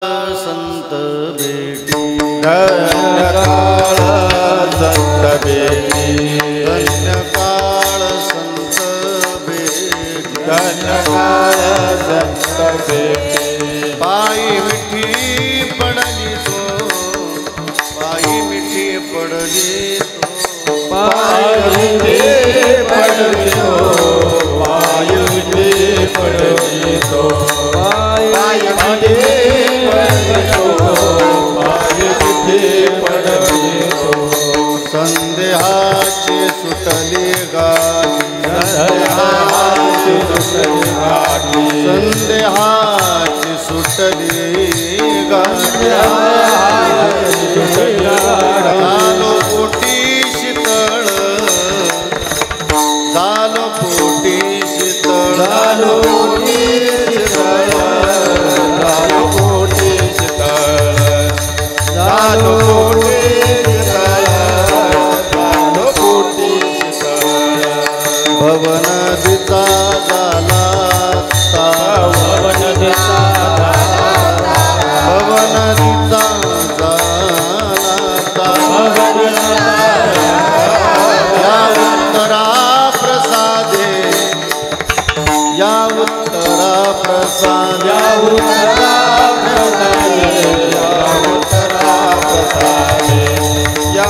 संत बेटी धन्यकाळ संत बेटी धन्यकाळ संत बेटी धन्यकाळ संत बेटी पायी मिठी पडली तो पायी मिठी पडली तो पायी मिठी पडली तो पायी मिठी पडली तो पायी मिठी संदेहाची सुटली गाठी संदेहाची सुटली गाठी झालो पोटी शीतळ झालो पोटी शीतळ झालो पोटी शीतळ झालो पोटी शीतळ झालो पोटी भवन दिता झाला भवन दिता भवन दिता या उत्तरा प्रसादे या उत्तरा प्रसाद या उत्तरा प्रसादे या उत्तरा प्रसादे या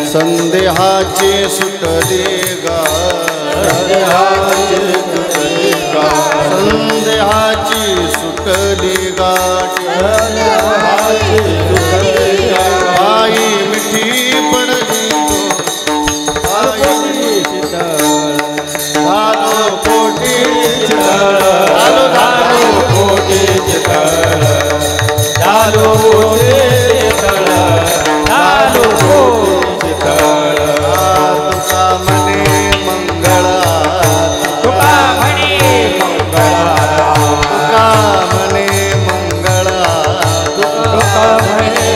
संदेहाचे सुटले गा संदेहाची सुटली गाठी पायी मिठी पडली झालो पोटी झालो झालो पोटी झालो तुका म्हणे मंगळा तुका म्हणे मंगळा तुका म्हणे मंगळा तुका म्हणे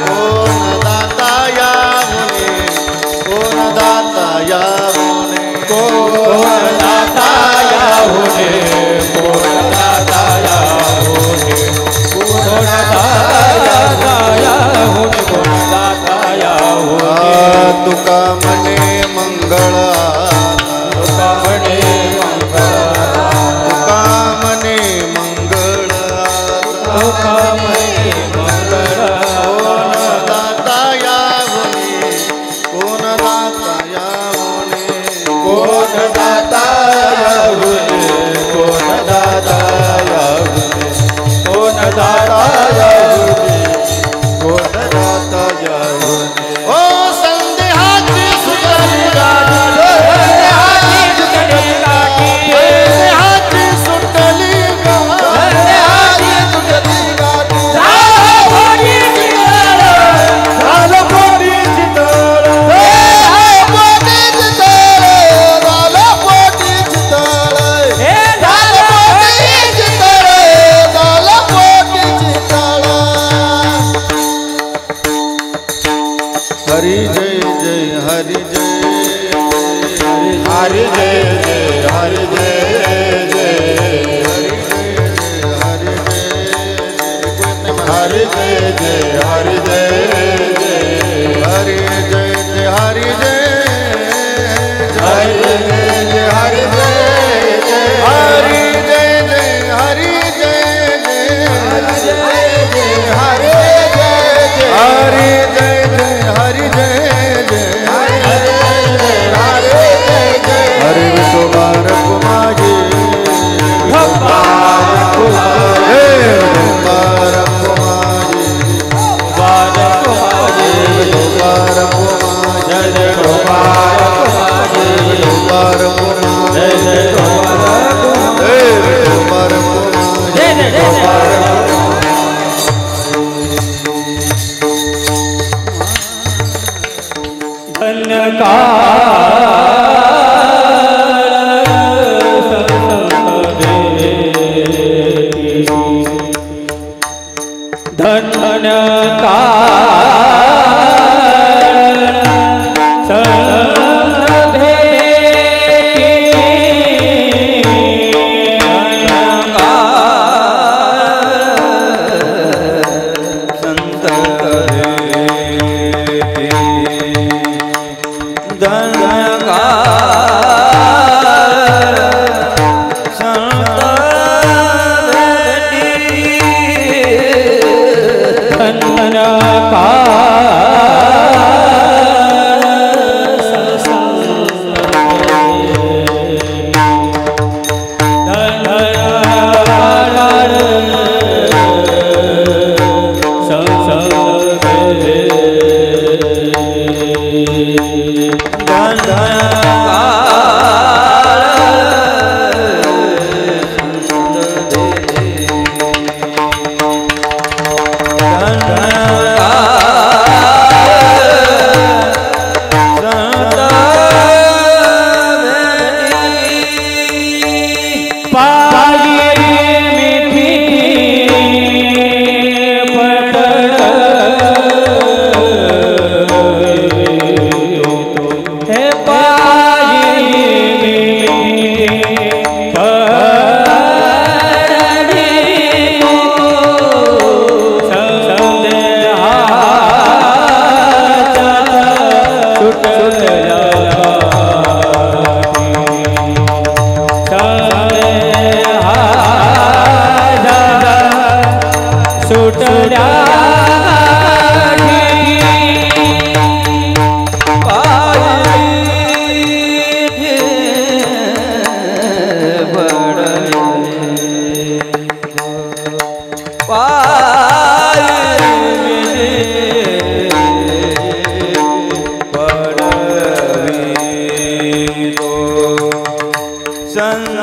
कोण दाता या म्हणे कोण दाता या म्हणे कोण दाता या म्हणे कोण दाता या म्हणे कोण दाता या म्हणे कोण दाता या तुका म्हणे मंगळा तुका म्हणे मंगळा तुका म्हणे मंगळा तुका म्हणे मंगळा कोण दाता या म्हणे कोण दाता या म्हणे कोण दाता या म्हणे कोण दाता या म्हणे कोण दाता या म्हणे कोण दाता या म्हणे हरि जय जय हरि जय हरि जय जय हरि जय जय हरि जय जय हरि जय जय हरि जय जय हरि जय हरि जय जय हरि जय जय हरि जय जय हरि जय जय हरि जय जय हरि जय जय हरि जय जय हरे विश्वभारत मागे भारत मागे जय जय धन्यकाळ संध्या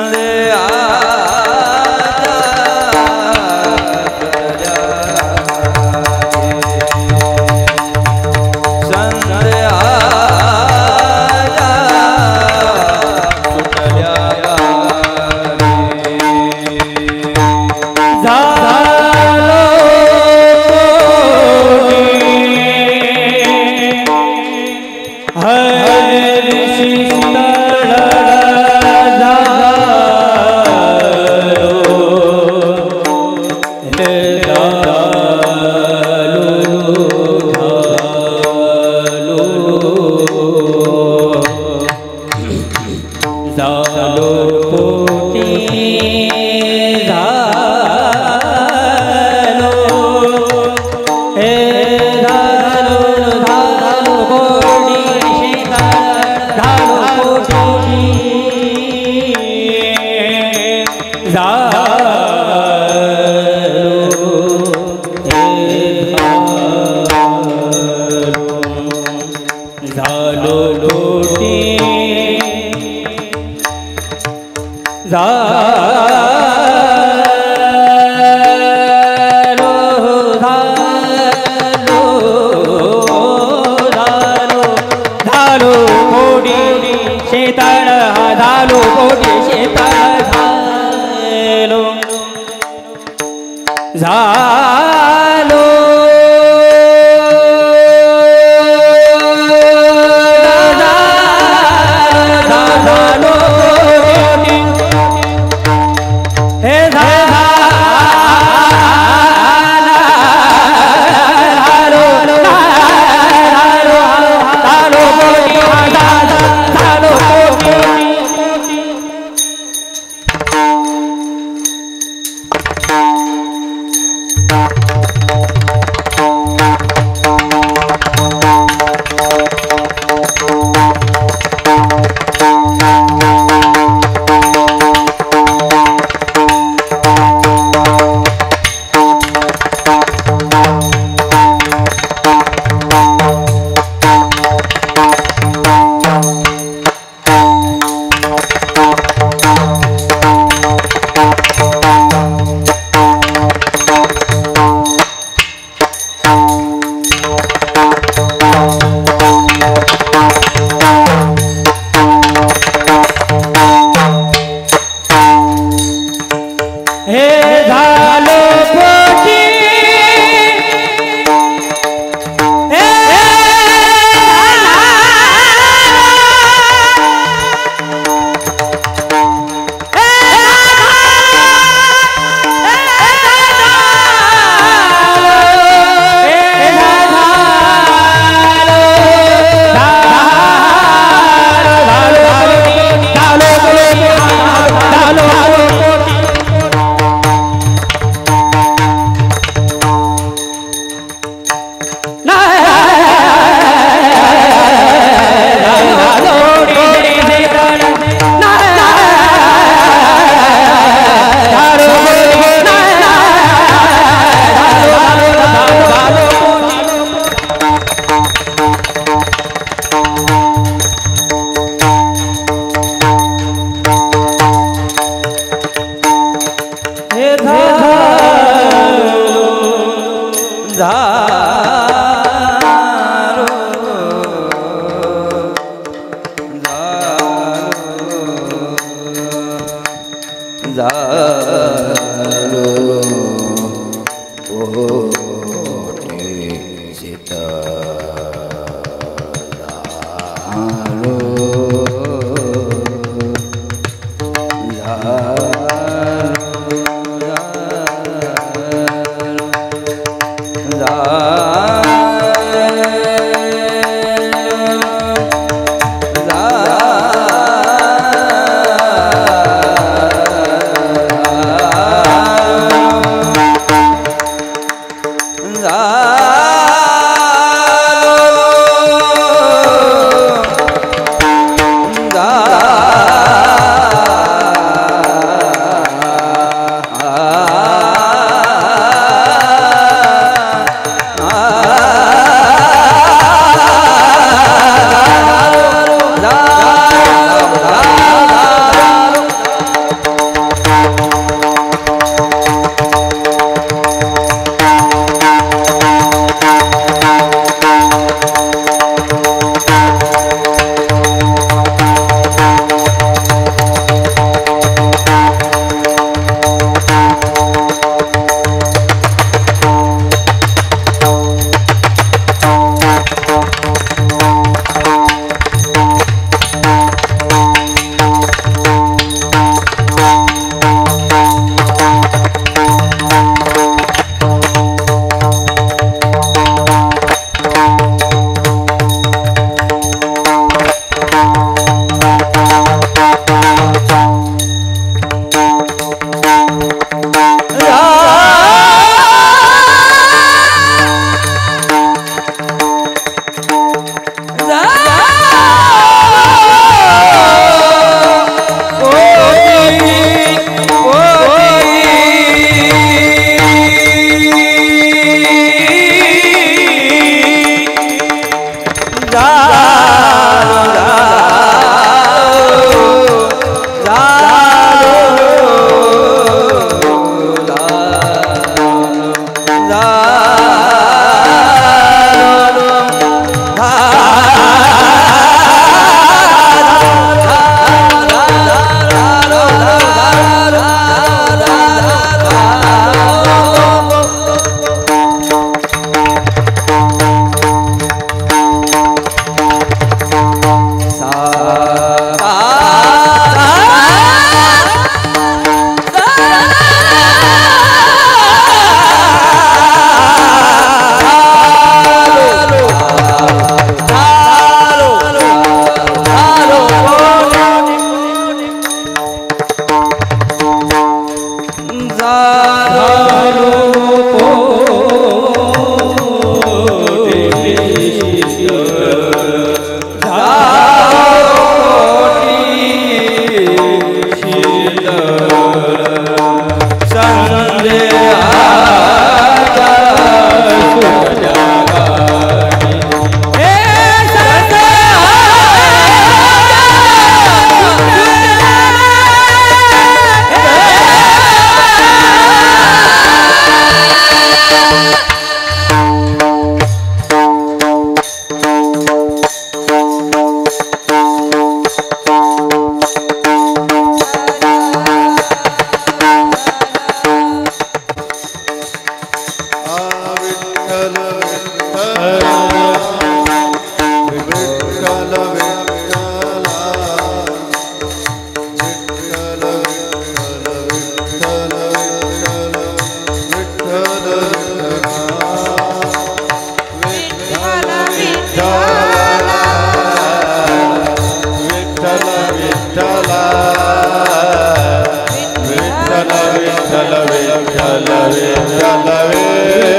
विठ्ठल विठ्ठल विठ्ठल विठ्ठल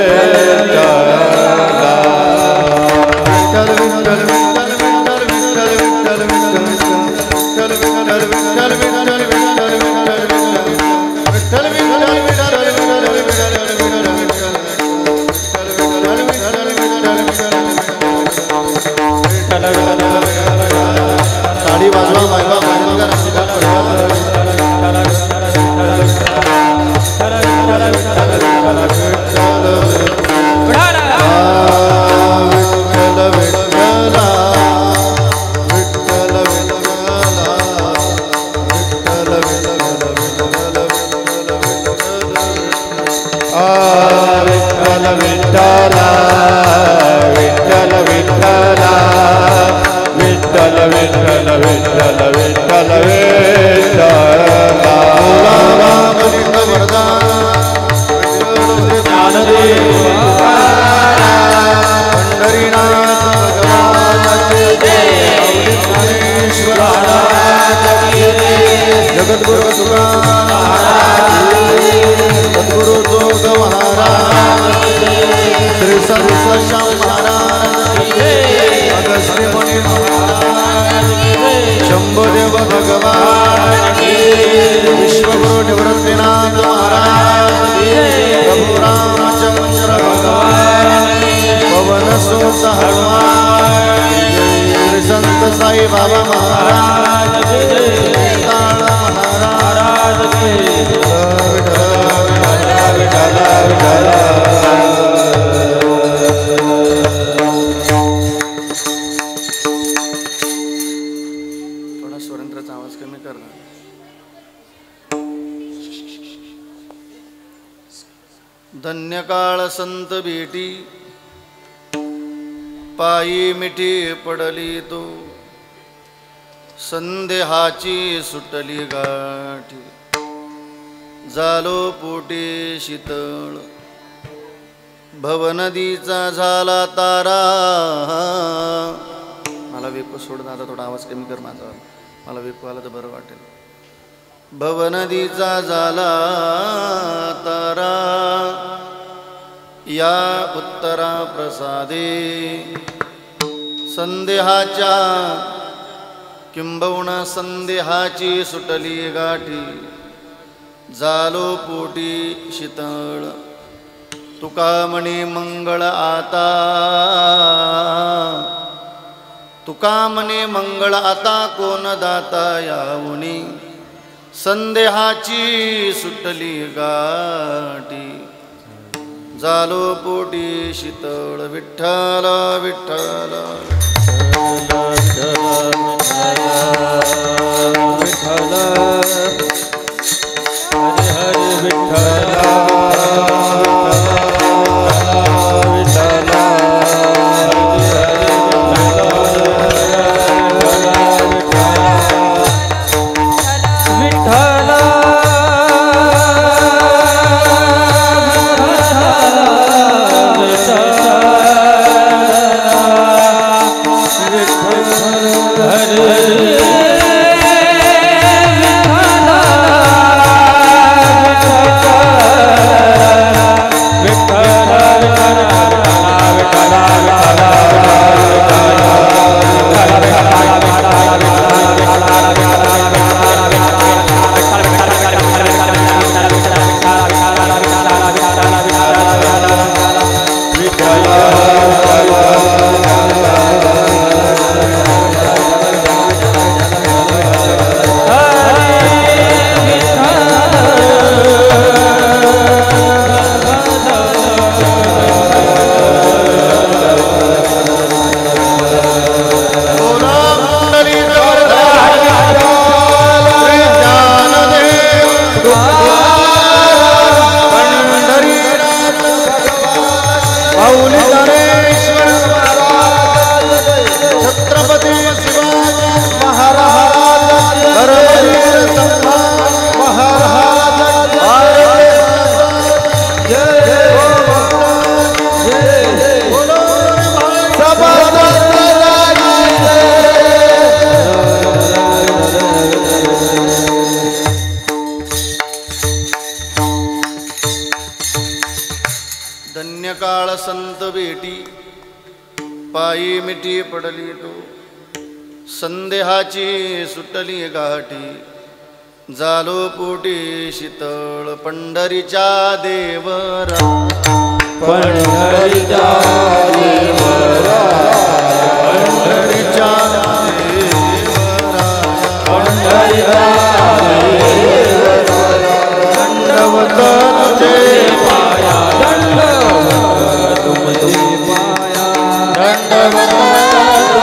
धन्य काळ संत भेटी पायी मिठी पडली तो संदेहाची सुटली गाठी झालो पोटी शीतळ भवनदीचा झाला तारा. मला वेप सोड दादा, थोडा आवाज कमी कर माझा, मला वेप आला तर बरं वाटेल. भवनदीचा झाला तारा या उत्तरा प्रसादे संदेहाच्या किंबहुना संदेहाची सुटली गाठी झालो पोटी शीतळ. तुका म्हणे मंगळ आता, तुका म्हणे मंगळ आता कोण दाता यावुनी संदेहाची सुटली गाठी झालो पोटी शीतळ. विठ्ठल विठ्ठल विठ्ठल हरी हरी विठ्ठल Hare काळ संत भेटी पायी मिठी पडली तो संदेहाची सुटली गाठी झालो पोटी शीतळ पंढरीच्या देवरा पंढरीच्या देवरा पंढरीच्या देवरा पंढरीच्या दंडवत तुझे पाया दंडवत तुझे पाया दंडवत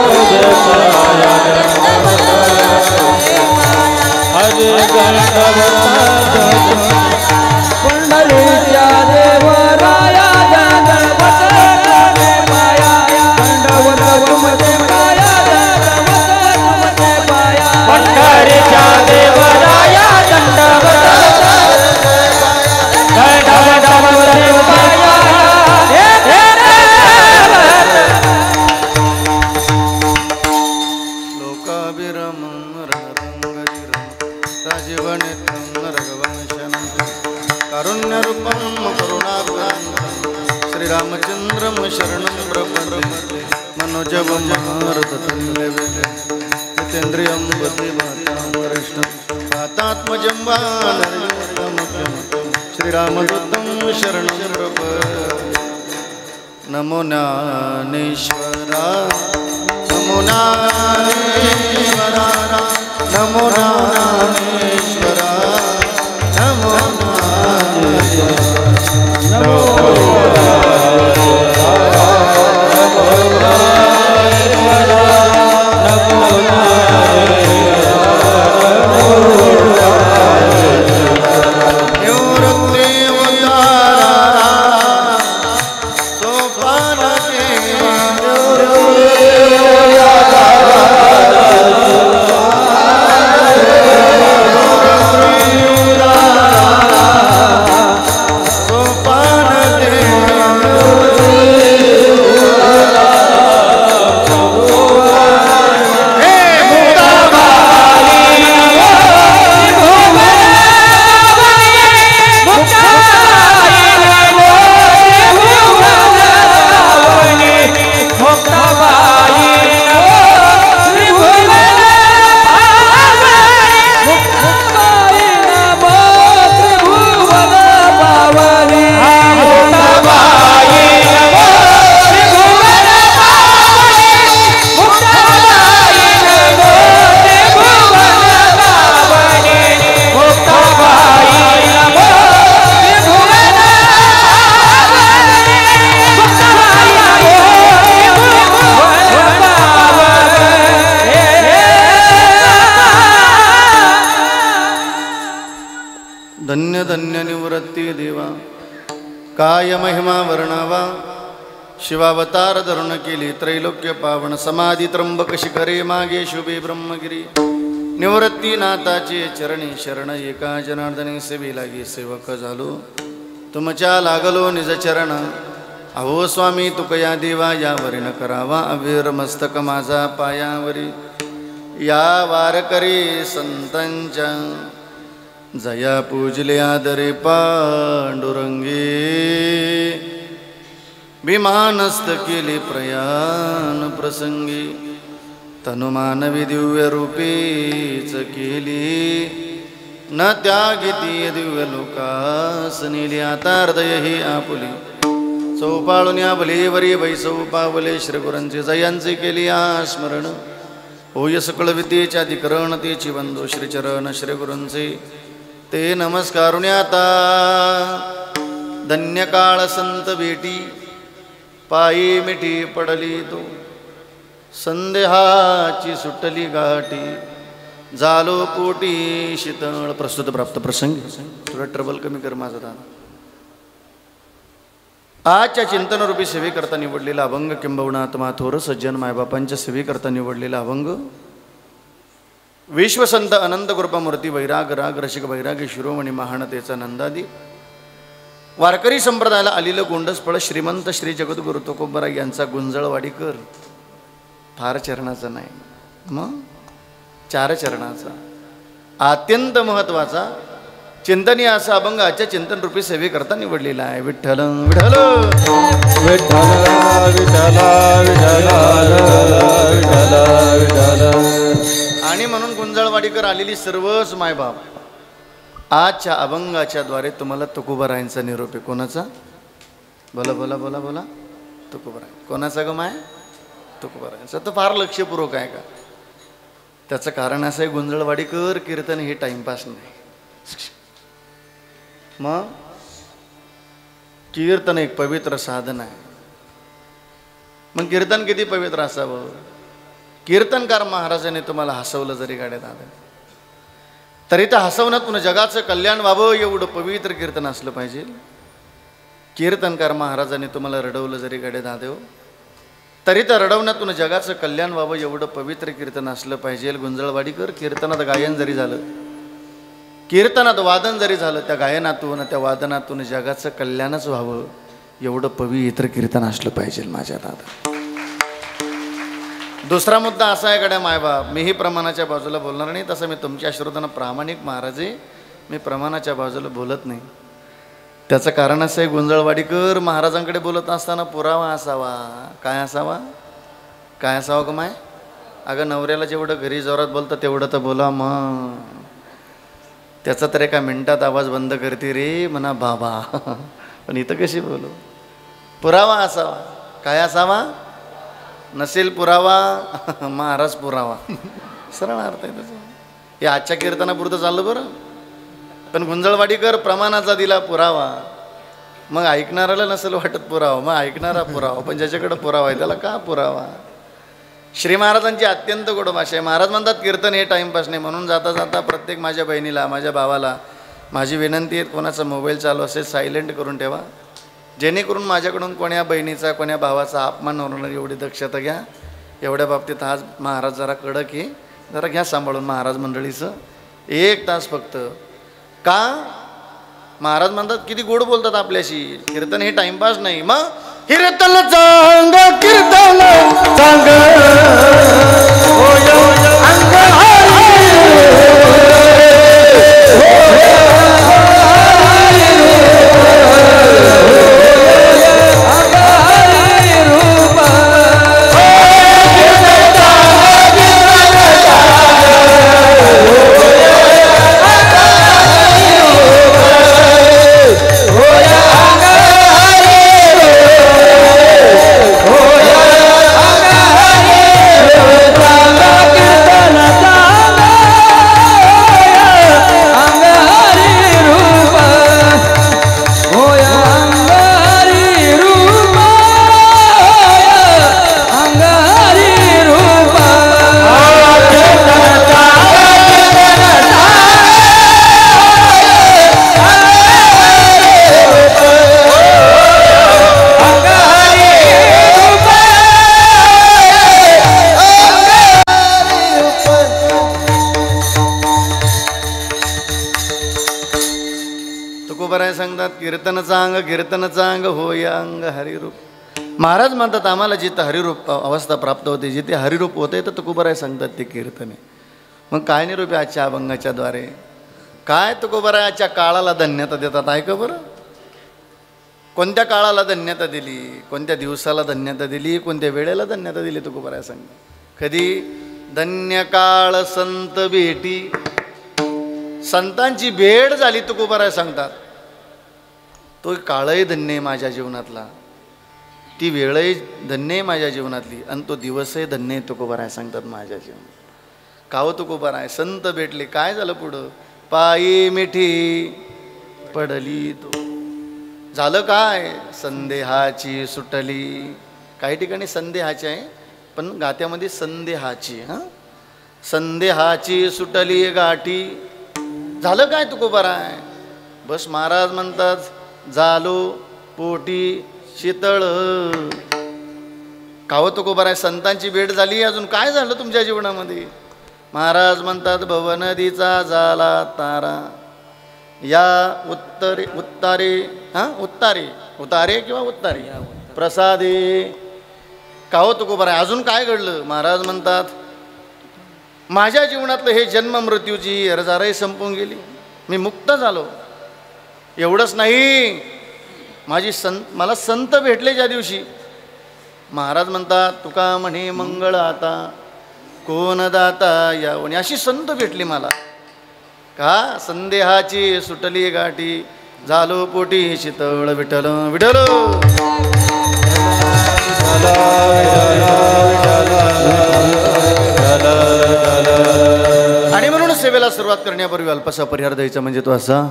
तुझे पाया हरे दंडवत पंढरीच्या देवराया दंडवत तुझे पाया दंडवत तुझे पाया दंडवत तुझे पाया पंढरीच्या देवराया दंडवत श्रीरामचंद्रम शरणं प्रपद्ये मनोजवं जितेन्द्रियं बुद्धिमतां वरिष्ठं वातात्मजं वानरं श्रीरामदूतं शरणं प्रपद्ये नमो ज्ञानेश्वरा नमो ज्ञानेश्वरा नमो ज्ञानेश्वरा नमो धन्य धन्य निवृत्ती देवा काय महिमा वर्णावा शिवावतार धरून केली त्रैलोक्य पावन समाधी त्र्यंबक शिखरे मागे शुभे ब्रह्मगिरी निवृत्ती नाथाचे चरणी शरण एका जनार्दनी सेवी लागी सेवक झालो तुमच्या लागलो निज चरण अहो स्वामी तुकया देवा यावरी न करावा अवीर मस्तक माझा पायावरी या वारकरी संतांच्या जया पूजले आदरे पांडुरंगे विमानस्थ केले प्रयाण प्रसंगी तनुमानवी दिव्य रूपेच केली न त्यागिती दिव्य लोकास नेली आता हृदय हे आपुली चौपाळून या भलेवरी वैसौ पावले श्रीगुरांचे जयांचे केली स्मरण होय सकळ विद्येच्या अधिकरण तेची बंधू श्रीचरण श्रीगुरूंचे ते नमस्कारुण्याता धन्य काळ संत भेटी पायी मिठी पडली तो संदेहाची सुटली गाठी झालो पोटी शीतळ प्रस्तुत प्राप्त प्रसंगी थोडा ट्रबल कमी कर माझा दादा आजच्या चिंतनरूपी सेवेकरता निवडलेला अभंग किंबहुना आत्मा थोर सज्जन मायबापांच्या सेवेकरता निवडलेला अभंग विश्वसंत अनंत कृपामूर्ती वैराग राग रसिक वैरागी शिरोमणी महानतेचा नंदादी वारकरी संप्रदायाला आलेलं गोंडस फळ श्रीमंत श्री जगद्गुरु तुकोबराय यांचा गुंजळवाडीकर फार चरणाचा नाही मग 4 चरणाचा अत्यंत महत्त्वाचा चिंतन या असा अभंग आजच्या चिंतन रूपी सेवेकरता निवडलेला आहे. विठ्ठल विठ्ठल विठ्ठल विठ्ठल विठ्ठल विठ्ठल. आणि म्हणून गुंजळवाडीकर आलेली सर्वच मायबाप आजच्या अभंगाच्या द्वारे तुम्हाला तुकोबारायांचा निरोप आहे. कोणाचा? बोला बोला बोला बोला. तुकोबाराय. कोणाचा ग माय? तुकोबारायांचा. तर फार लक्षपूर्वक आहे का? त्याचं कारण असं आहे, गुंजळवाडीकर कीर्तन हे टाइमपास नाही. मग कीर्तन एक पवित्र साधन आहे. मग कीर्तन किती पवित्र असावं? कीर्तनकार महाराजांनी तुम्हाला हसवलं जरी गाड्यात आलं तरी त्या हसवण्यातून जगाचं कल्याण व्हावं एवढं पवित्र कीर्तन असलं पाहिजे. कीर्तनकार महाराजांनी तुम्हाला रडवलं जरी गाड्यात आलं तरी त्या रडवण्यातून जगाचं कल्याण व्हावं एवढं पवित्र कीर्तन असलं पाहिजे. गुंजळवाडीकर कीर्तनात गायन जरी झालं, कीर्तनात वादन जरी झालं, त्या गायनातून त्या वादनातून जगाचं कल्याणच व्हावं एवढं पवित्र कीर्तन असलं पाहिजे माझ्या दादा. दुसरा मुद्दा असा आहे गड्या मायबाप, मीही प्रमाणाच्या बाजूला बोलणार नाही. तसं मी तुमच्या श्रोतांना प्रामाणिक महाराज आहे, मी प्रमाणाच्या बाजूला बोलत नाही. त्याचं कारण असं आहे, गुंजळवाडीकर महाराजांकडे बोलत असताना पुरावा असावा. काय असावा? काय असावं का माय? अगं नवऱ्याला जेवढं घरी जोरात बोलतं तेवढं तर बोला मग. त्याचा तर एका मिनिटात आवाज बंद करते रे म्हणा बाबा. पण इथं कशी बोलू? पुरावा असावा. काय असावा? नसेल पुरावा महाराज पुरावा. सरळ अर्थ आहे त्याचा. हे आजच्या कीर्तनापुरतं चाललं बरं. पण गुंजळवाडीकर प्रमाणाचा दिला पुरावा. मग ऐकणाऱ्याला नसेल वाटत पुरावा, मग ऐकणारा पुरावा. पण ज्याच्याकडे पुरावा आहे त्याला का पुरावा? श्री महाराजांची अत्यंत गोड भाषा आहे. महाराज म्हणतात कीर्तन हे टाईमपास नाही. म्हणून जाता जाता प्रत्येक माझ्या बहिणीला, माझ्या भावाला माझी विनंती आहे, कोणाचा मोबाईल चालू असेल सायलेंट करून ठेवा, जेणेकरून माझ्याकडून कोण्या बहिणीचा कोण्या भावाचा अपमान होणार एवढी दक्षता घ्या. एवढ्या बाबतीत आज महाराज जरा कडक आहे, जरा घ्या सांभाळून महाराज मंडळीचं. 1 तास फक्त. का? महाराज म्हणतात किती गोड बोलतात आपल्याशी. कीर्तन हे टाइमपास नाही. मग कीर्तन चांग कीर्तन चांग कीर्तनचा अंग होय अंग हरिरूप. महाराज म्हणतात आम्हाला जिथं हरिरूप अवस्था प्राप्त होते, जिथे हरिरूप होते तर तुकोबाराय सांगतात ते कीर्तन आहे. मग काय निरूप आहे आजच्या अभंगाच्या द्वारे? काय तुकोबारायाच्या काळाला धन्यता देतात ऐका बरं. कोणत्या काळाला धन्यता दिली, कोणत्या दिवसाला धन्यता दिली, कोणत्या वेळेला धन्यता दिली तुकोबाराय सांगतात. कधी? धन्य काळ संत भेटी. संतांची भेट झाली तुकोबाराय सांगतात. तो काळही धन्य आहे माझ्या जीवनातला, ती वेळही धन्य आहे माझ्या जीवनातली, आणि तो दिवसही धन्य आहे तुकोबाराय सांगतात माझ्या जीवनात. काव तुकोबाराय संत भेटले. काय झालं पुढं? पायी मिठी पडली तो. झालं काय? संदेहाची सुटली. काही ठिकाणी संदेहाची आहे पण गात्यामध्ये संदेहाची. हां, संदेहाची सुटली गाठी. झालं काय तुकोबाराय? बस महाराज म्हणतात झालो पोटी शीतळ. काव तुकोबाराय संतांची भेट झाली, अजून काय झालं तुमच्या जीवनामध्ये? महाराज म्हणतात भव नदीचा झाला तारा. या उत्तरे उत्तारे उतारे किंवा उत्तारे प्रसादे. काव तुकोबाराय अजून काय घडलं? महाराज म्हणतात माझ्या जीवनातलं हे जन्म मृत्यूची हरजारही संपून गेली. मी मुक्त झालो. एवढंच नाही, मला संत भेटले ज्या दिवशी, महाराज म्हणतात तुका म्हणे मंगळ आता कोण दाता यावणी, अशी संत भेटली मला. का संदेहाची सुटली गाठी, झालो पोटी शीतळ विठ्ठल विठ्ठल. आणि म्हणून सेवेला सुरुवात करण्यापूर्वी अल्पसा परिहार द्यायचा, म्हणजे तो असा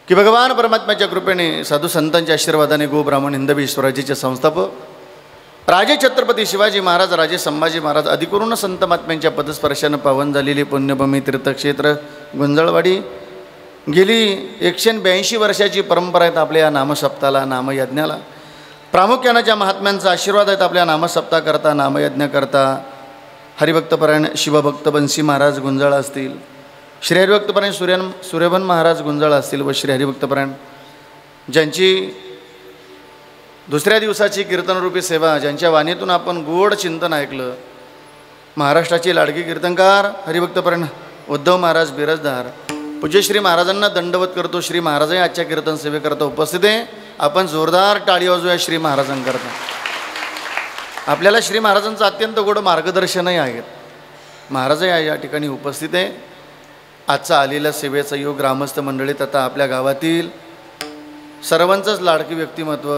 की भगवान परमात्म्याच्या कृपेने, साधू संतांच्या आशीर्वादाने, गो ब्राह्मण हिंदवी स्वराज्याचे संस्थापक राजे छत्रपती शिवाजी महाराज, राजे संभाजी महाराज, अधिकरून संत महात्म्यांच्या पदस्पर्शानं पावन झालेली पुण्यभूमी तीर्थक्षेत्र गुंजळवाडी गेली 182 वर्षाची परंपरा आहेत आपल्या या नामसप्ताला, नामयज्ञाला. प्रामुख्यानं ज्या महात्म्यांचा आशीर्वाद आहेत आपल्या नामसप्ताह करता, नामयज्ञ करता, हरिभक्तपरायण शिवभक्त बंसी महाराज गुंजाळ असतील, श्री हरिभक्तपरायण सूर्यभन महाराज गुंजाळ असतील व श्री हरिभक्तपरायण ज्यांची दुसऱ्या दिवसाची कीर्तनरूपी सेवा, ज्यांच्या वाणीतून आपण गोड चिंतन ऐकलं, महाराष्ट्राचे लाडके कीर्तनकार हरिभक्तपरायण उद्धव महाराज बिरजदार, पूज्य श्री महाराजांना दंडवत करतो. श्री महाराजही आजच्या कीर्तन सेवेकरता उपस्थित आहे. आपण जोरदार टाळी वाजवूया श्री महाराजांकरता. आपल्याला श्री महाराजांचं अत्यंत गोड मार्गदर्शनही आहेत. महाराजही या ठिकाणी उपस्थित आहे. आजचा आलेला सेवेचा योग ग्रामस्थ मंडळीत आता आपल्या गावातील सर्वांचंच लाडकी व्यक्तिमत्व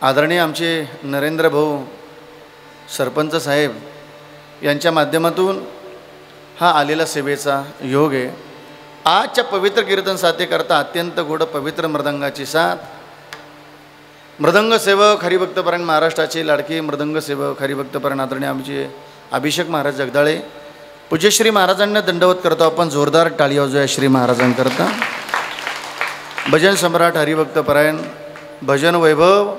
आदरणीय आमचे नरेंद्र भाऊ सरपंच साहेब यांच्या माध्यमातून हा आलेला सेवेचा योग आहे. आजच्या पवित्र कीर्तन साथेकरता अत्यंत गोड पवित्र मृदंगाची साथ, मृदंग सेवक हरिभक्तपरायण महाराष्ट्राचे लाडके मृदंग सेवक हरिभक्तपरायण आदरणीय आमचे अभिषेक महाराज जगदाळे, पूज्य श्री महाराजांना दंडवत करतो. आपण जोरदार टाळी वाजवूया श्री महाराजांकरता. भजन सम्राट हरिभक्तपरायण भजन वैभव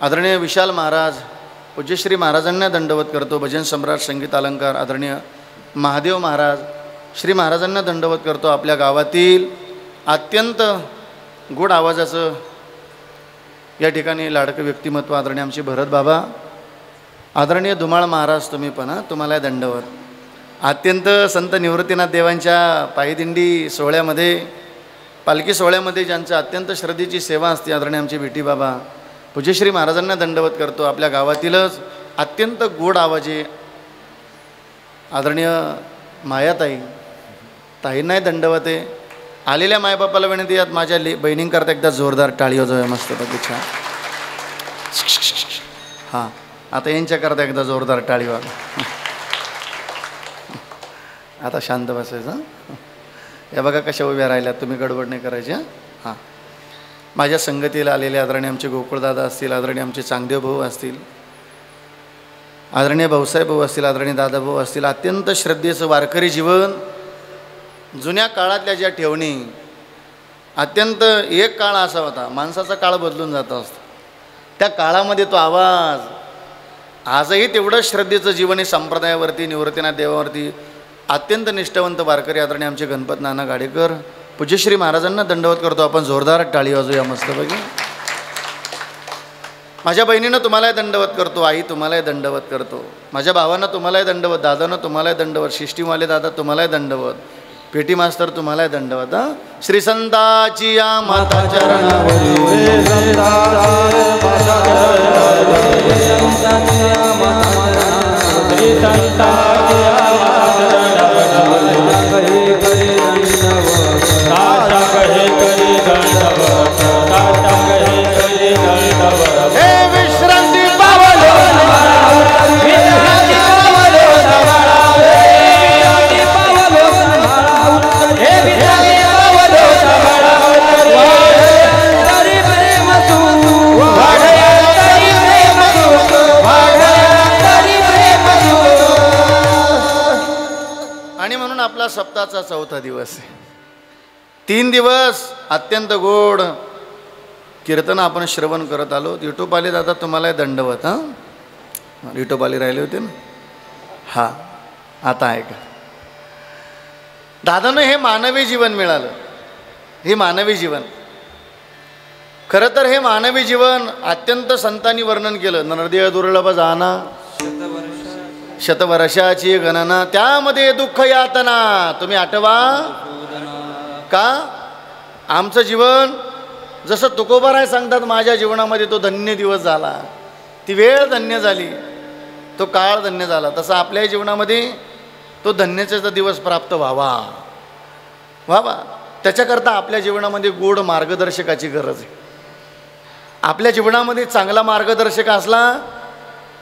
आदरणीय विशाल महाराज, पूज्य श्री महाराजांना दंडवत करतो. भजन सम्राट संगीत अलंकार आदरणीय महादेव महाराज, श्री महाराजांना दंडवत करतो. आपल्या गावातील अत्यंत गोड आवाजाचं या ठिकाणी लाडकं व्यक्तिमत्व आदरणीय आमचे भरत बाबा, आदरणीय धुमाळ महाराज, तुम्ही पण तुम्हाला दंडवत. अत्यंत संत निवृत्तीनाथ देवांच्या पायदिंडी सोहळ्यामध्ये, पालखी सोहळ्यामध्ये ज्यांच्या अत्यंत श्रद्धेची सेवा असते आदरणीय आमचे विठी बाबा, पूज्य श्री महाराजांना दंडवत करतो. आपल्या गावातीलच अत्यंत गोड आवाजे आदरणीय मायाताई, ताईंनाही दंडवत आहे. आलेल्या मायबापाला विनंती आहेत, माझ्या बहिणींकरता एकदा जोरदार टाळी वाजवूया मस्तपैकी. छान. हां, आता यांच्याकरता एकदा जोरदार टाळी वाजवा. आता शांत बसायचं. या बघा कशा उभ्या राहिल्यात, तुम्ही गडबड नाही करायची. हां, माझ्या संगतीला आलेले आदरणीय आमचे गोकुळदादा असतील, आदरणीय आमचे चांगदेव भाऊ असतील, आदरणीय भाऊसाहेब भाऊ असतील, आदरणीय दादाभाऊ असतील. अत्यंत श्रद्धेचं वारकरी जीवन, जुन्या काळातल्या ज्या ठेवणी, अत्यंत एक काळ असा होता, माणसाचा काळ बदलून जात असतो, त्या काळामध्ये तो आवाज आजही तेवढं श्रद्धेचं जीवन आहे. संप्रदायावरती, निवृत्तीनाथ देवावरती अत्यंत निष्ठावंत वारकरी आदरणीय आमचे गणपत नाना गाडेकर, पूज्य श्री महाराजांना दंडवत करतो. आपण जोरदार टाळी वाजूया मस्तपैकी. माझ्या बहिणीनं तुम्हालाही दंडवत करतो, आई तुम्हालाही दंडवत करतो, माझ्या भावांना तुम्हालाही दंडवत, दादानं तुम्हालाही दंडवत, शिष्टीवाले दादा तुम्हालाही दंडवत, पेटी मास्तर तुम्हालाही दंडवत. श्री संताची या माता चरणावरी, सप्ताहाचा चौथा दिवस आहे. 3 दिवस अत्यंत गोड कीर्तन आपण श्रवण करत आलो. विठोबाले दादा तुम्हाला दंडवत. हां, विठोबाले राहिले होते ना. हां, आता ऐका. दादानं हे मानवी जीवन मिळालं. हे मानवी जीवन, खरं तर हे मानवी जीवन अत्यंत संतांनी वर्णन केलं. नरदेह दुर्लभ जाना शतवर्षाची गणना, त्यामध्ये दुःख यातना तुम्ही आठवा का. आमचं जीवन जसं तुकोबाराय सांगतात, माझ्या जीवनामध्ये तो धन्य दिवस झाला, ती वेळ धन्य झाली, तो काळ धन्य झाला, तसं आपल्या जीवनामध्ये तो धन्यतेचा दिवस प्राप्त व्हावा. त्याच्याकरता आपल्या जीवनामध्ये गोड मार्गदर्शकाची गरज आहे. आपल्या जीवनामध्ये चांगला मार्गदर्शक असला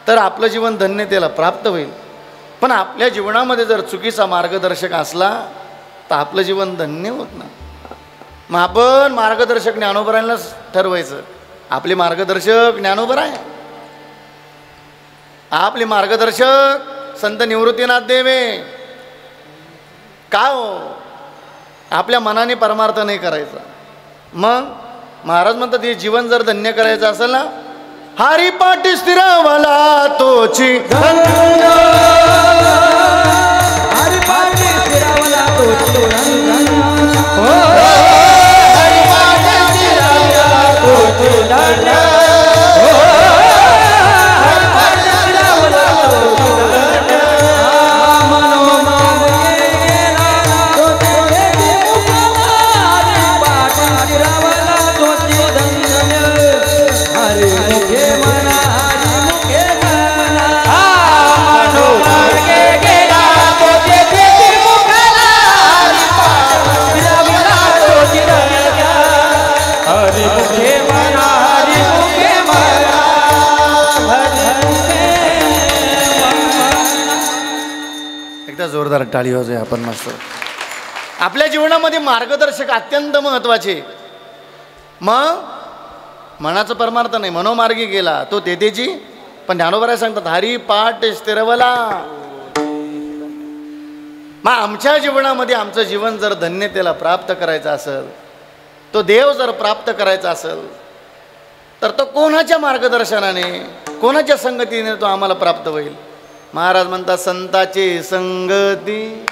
तर आपलं जीवन धन्यतेला प्राप्त होईल. पण आपल्या जीवनामध्ये जर चुकीचा मार्गदर्शक असला तर आपलं जीवन धन्य होत नाही. मग आपण मार्गदर्शक ज्ञानोबरायांनाच ठरवायचं. आपले मार्गदर्शक ज्ञानोबर आहे, आपले मार्गदर्शक संत निवृत्तीनाथ देवे. का हो, आपल्या मनाने परमार्थ नाही करायचा. मग महाराज म्हणतात हे जीवन जर धन्य करायचं असेल ना, हरिपाठी स्थिरावला तोची जोरदार टाळी वाजूया आपण मस्त. आपल्या जीवनामध्ये मार्गदर्शक अत्यंत महत्वाचे. मग मनाचा परमार्थ नाही, मनोमार्गी गेला तो तेथेची. पण ज्ञानोबराय सांगतात हरिपाठ स्थिरवला. मग आमच्या जीवनामध्ये आमचं जीवन जर धन्यतेला प्राप्त करायचं असेल, तो देव जर प्राप्त करायचा असेल, तर तो कोणाच्या मार्गदर्शनाने, कोणाच्या संगतीने तो आम्हाला प्राप्त होईल. महाराज म्हणतात संताचे संगती,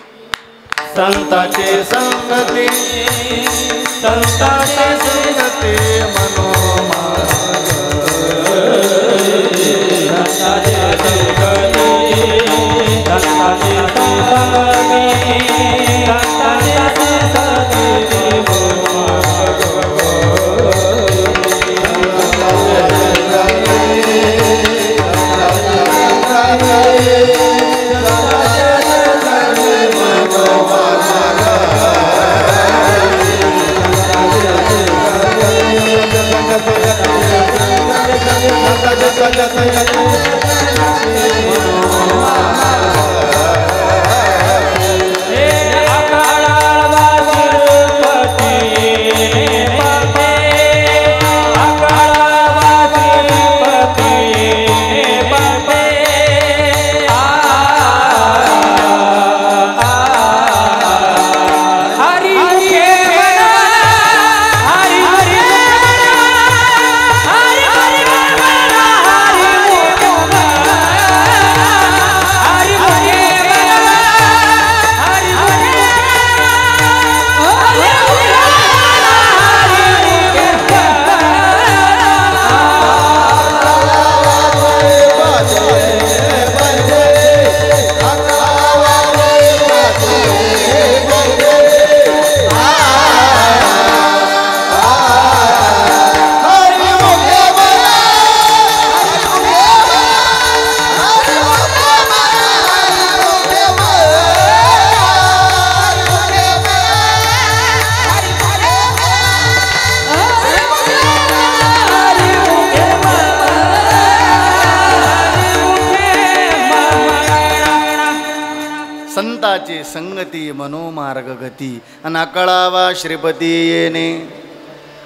संताचे संगती, संताचे संगती मनोमार्ग, संताचे संगती, संताचे संगती, संताचे संगती मनोमार्ग. संताची संगती मनोमार्ग गती आणि अकळावा श्रीपती येणे.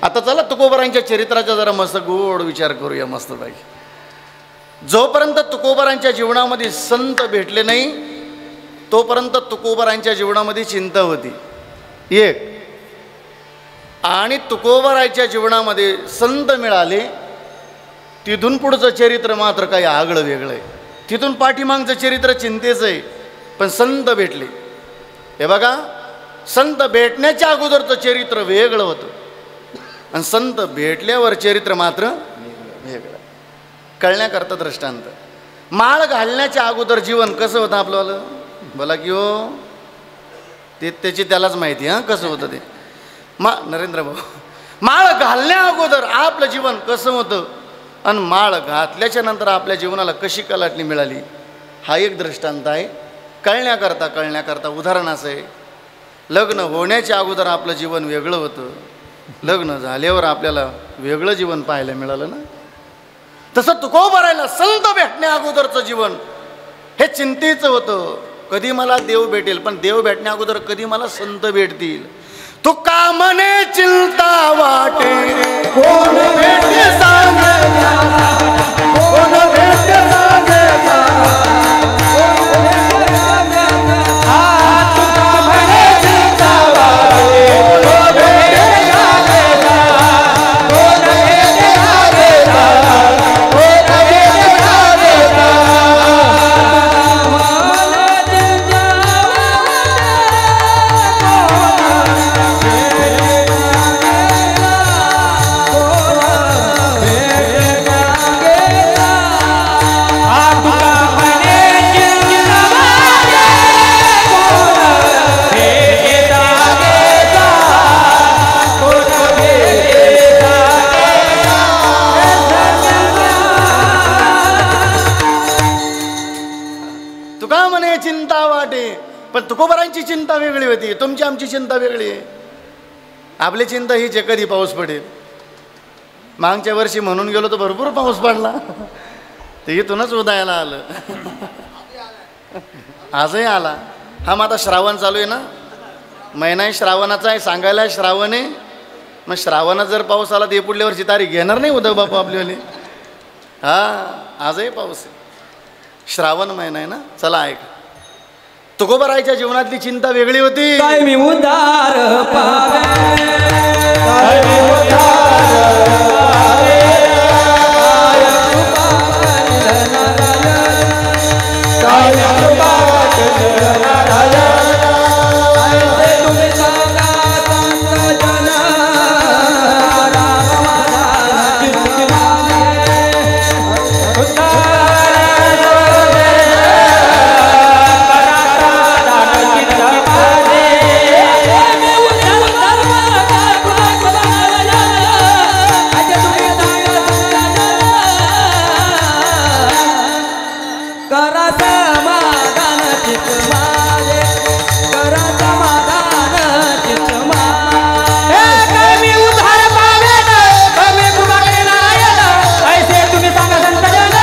आता चला तुकोबारांच्या चरित्राचा जरा मस्त गोड विचार करूया मस्त पैकी. जोपर्यंत तुकोबारांच्या जीवनामध्ये संत भेटले नाही तोपर्यंत तुकोबारांच्या जीवनामध्ये चिंता होती एक. आणि तुकोबारांच्या जीवनामध्ये संत मिळाले तिथून पुढचं चरित्र मात्र काही आगळं वेगळं आहे. तिथून पाठीमागचं चरित्र चिंतेचं आहे. पण संत भेटले. हे बघा, संत भेटण्याच्या अगोदरचं चरित्र वेगळं होतं आणि संत भेटल्यावर चरित्र मात्र वेगळं. कळण्याकरता दृष्टांत. माळ घालण्याच्या अगोदर जीवन कसं होतं आपलं? बोला की हो, ते त्याची त्यालाच माहिती हां कसं होतं ते. नरेंद्र भाऊ, माळ घालण्या अगोदर आपलं जीवन कसं होतं आणि माळ घातल्याच्या नंतर आपल्या जीवनाला कशी कलाटणी मिळाली, हा एक दृष्टांत आहे. कळण्याकरता उदाहरण असं आहे, लग्न होण्याच्या अगोदर आपलं जीवन वेगळं होतं, लग्न झाल्यावर आपल्याला वेगळं जीवन पाहायला मिळालं ना. तसं तुकोबारायला संत भेटण्या अगोदरचं जीवन हे चिंतेचं होतं. कधी मला देव भेटेल, पण देव भेटण्या अगोदर कधी मला संत भेटतील. तुका मने चिंता वाटे कोण भेटे सांगे, कोण भेटे सांगे, पण तुकोबारांची चिंता वेगळी होती, तुमची आमची चिंता वेगळी आहे. आपली चिंता हीच आहे, कधी पाऊस पडेल. मागच्या वर्षी म्हणून गेलो तर भरपूर पाऊस पडला, ते इथूनच उदयाला आलं. आजही आला. हा मग आता श्रावण चालू आहे ना, महिना श्रावणाचा आहे, सांगायला श्रावण आहे. मग श्रावणात जर पाऊस आला तर पुढल्या वर्षी तारीख घेणार नाही उद्धव बापू आपल्यावाली. हा आजही पाऊस आहे, श्रावण महिना आहे ना. चला ऐक, तुकोबारायच्या जीवनातली चिंता वेगळी होती. काय मी उदार पावे, काय मी उदार पावे, काय कृपा तुम्ही सांगा संत जन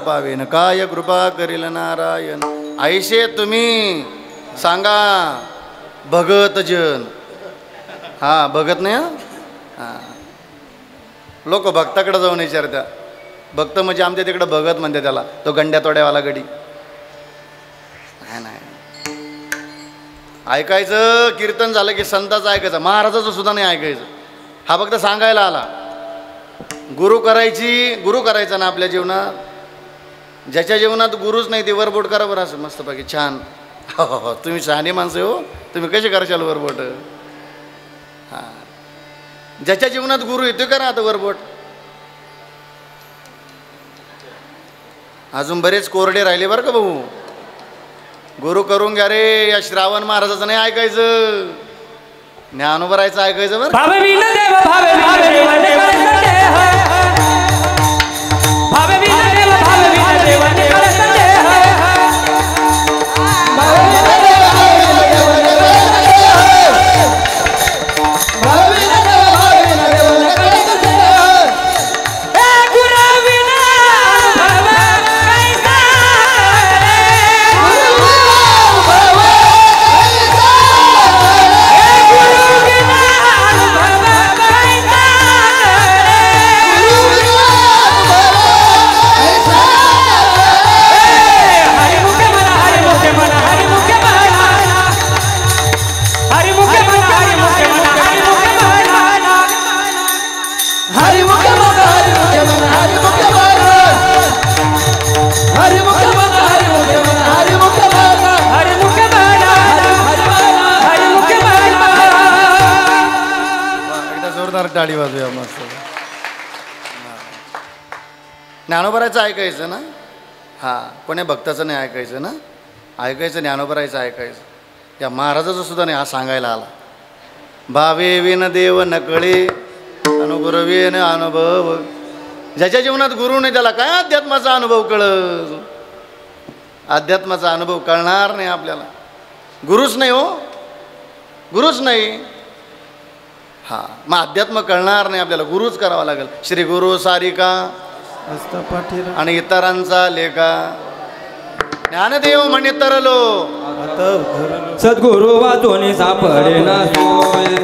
पावेन काय कृपा करील नारायण. ऐशे तुम्ही सांगा भगत जन. हा भगत नाही हा, लोक भक्ताकडे जाऊन विचारत्या. भक्त म्हणजे आमच्या तिकडे भगत म्हणते त्याला, तो गंड्या तोड्यावाला गडी. नाही ऐकायचं, कीर्तन झालं की संताचं ऐकायचं, महाराजाचं सुद्धा नाही ऐकायचं. हा फक्त सांगायला आला. गुरु करायचा ना आपल्या जीवनात. ज्याच्या जीवनात गुरुच नाही ते वरबोट करा बरं असं मस्तपैकी छान. हो तुम्ही शहाणी माणसं हो, तुम्ही कसे करशाल वरबोट. हां ज्याच्या जीवनात गुरु येतो करा आता वरबोट. अजून बरेच कोरडे राहिले बरं का भाऊ. गुरु करून घ्या रे. या श्रावण महाराजाचं नाही ऐकायचं, ज्ञानोबरायचं ऐकायचं बरं. जोरदार टाळी वाजूया मस्त. ज्ञानोबरायचं ऐकायचं ना. हां, कोणी भक्ताचं नाही ऐकायचं ना. ऐकायचं ज्ञानोबरायचं ऐकायचं. या महाराजाचं सुद्धा नाही हा सांगायला आला. भावे विन देव नकळे अनुगुरवेन अनुभव. ज्याच्या जीवनात गुरु नाही त्याला काय अध्यात्माचा अनुभव कळत. अध्यात्माचा अनुभव कळणार नाही आपल्याला. गुरुच नाही हो, गुरुच नाही. हां, मग अध्यात्म कळणार नाही आपल्याला. गुरुच करावा लागेल. श्री गुरु सारिका आणि इतरांचा लेखा. ज्ञानदेव म्हणे तरलो सद्गुरु वाचोनी सापडे ना सोय.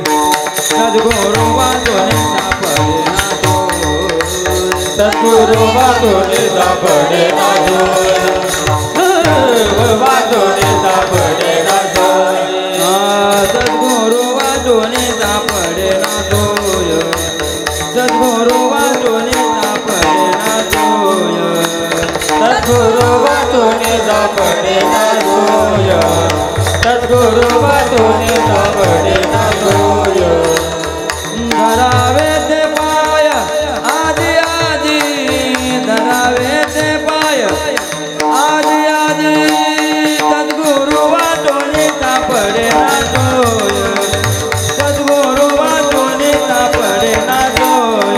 सद्गुरु वाचोनी सापडे ना सोय. सद्गुरु वाचोनी सापडे ना सोय. वाचोनी सापडे ना सोय. सद्गुरु वाचोनी सापडे ना सोय. सद्गुरु वाचोनी सापडे ना सोय. सद्गुरु वाचोनी सापडे ना सोय. सद्गुरु वाचोनी सापडे ना सोय. धरावे ते पाय आदि आदि. धरावे ते पाय आदि आदि. सद्गुरु वाचोनी सापडे ना सोय. सद्गुरु वाचोनी सापडे ना सोय.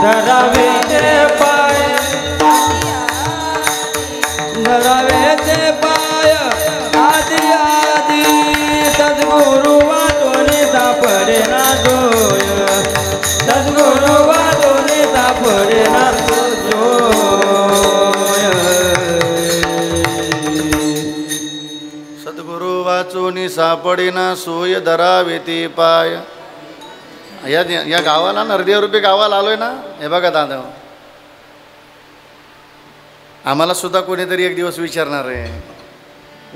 धरावे ते पाय धरावे ते पाय आदि आदि. सद्गुरु वाचोनी सापडे ना सोय. सद्गुरु वाचोनी सापडे ना सोय. सद्गुरु वाचूनी सापडेना सोय. धरावे ते पाय. या गावाला नरदेव रूपी गावाला आलोय ना. हे बघा दादा, आम्हाला सुद्धा कोणीतरी एक दिवस विचारणार आहे.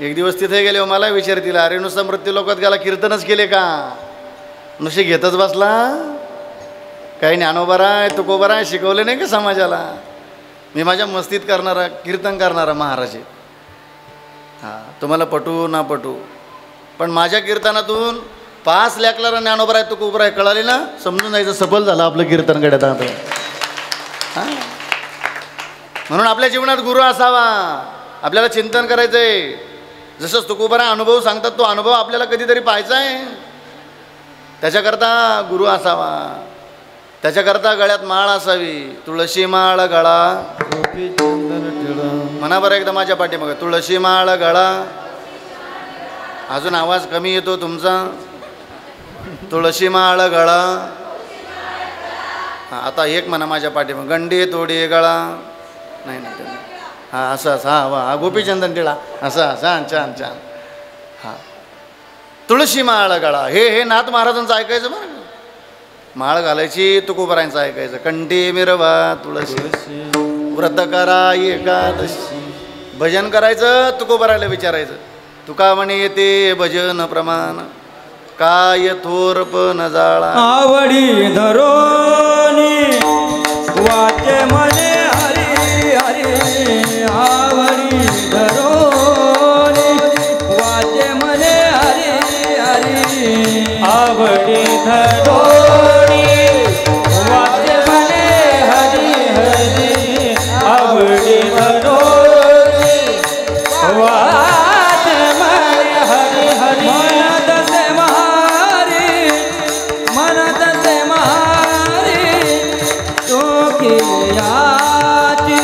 एक दिवस तिथे गेले मला विचारतील, अरे नुसतं मृत्यू लोकात गेला कीर्तनच केले का, नुसते घेतच बसला, काही ज्ञानोबा आहे तुकोबा आहे शिकवले नाही का समाजाला. मी माझ्या मस्तीत करणारा कीर्तन करणारा महाराज आहे. हां, तुम्हाला पटू ना पटू, पण माझ्या कीर्तनातून 5 लाखला ज्ञानोबा आहे तुकोबा आहे कळाले ना, समजून जायचं सफल झालं आपलं कीर्तन गड्यात. हां, म्हणून आपल्या जीवनात गुरु असावा. आपल्याला चिंतन करायचं आहे. जसं तुकोबा अनुभव सांगतात तो अनुभव आपल्याला कधीतरी पाहायचा आहे. त्याच्याकरता गुरु असावा. त्याच्याकरता गळ्यात माळ असावी. तुळशी माळ गळा म्हणा बरं एकदा माझ्या पाठीमागे. तुळशी माळ गळा. अजून आवाज कमी येतो तुमचा. तुळशी माळ गळा. हां, आता एक म्हणा माझ्या पाठीमागे. गंडे तोडे गळा. नाही नाही हां, असं असं. हां वा, गोपीचंदन टिळा असं असं. छान छान. हां, तुळशी माळ गळा. हे नाथ महाराजांचं ऐकायचं बरं. माळ घालायची तुकोबारायांचं ऐकायचं. कंठी मिरवा तुळशी व्रत करा एकादशी. भजन करायचं तुकोबारायला विचारायचं. तुका म्हणे येते भजन प्रमाण काय थोरपण जाळा. आवडी धरोनी वाचे मने हरी हरी. आवडी धरोनी वाचे मने हरी हरी. आवडी धरोनी वाचे मने हरी हरी. आवडी धरोनी वाचे मने हरी हरी. मनत से महारी मनत से महारी. याची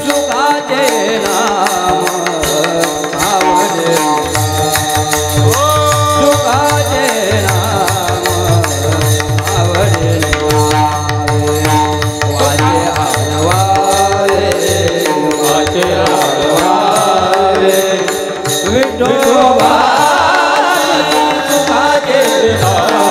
सुखाचे नाम आवडे. सुखाचे नाम आवडे. वाचे आळवारे वाचे आळवारे. विठोबा सुखाचे नाम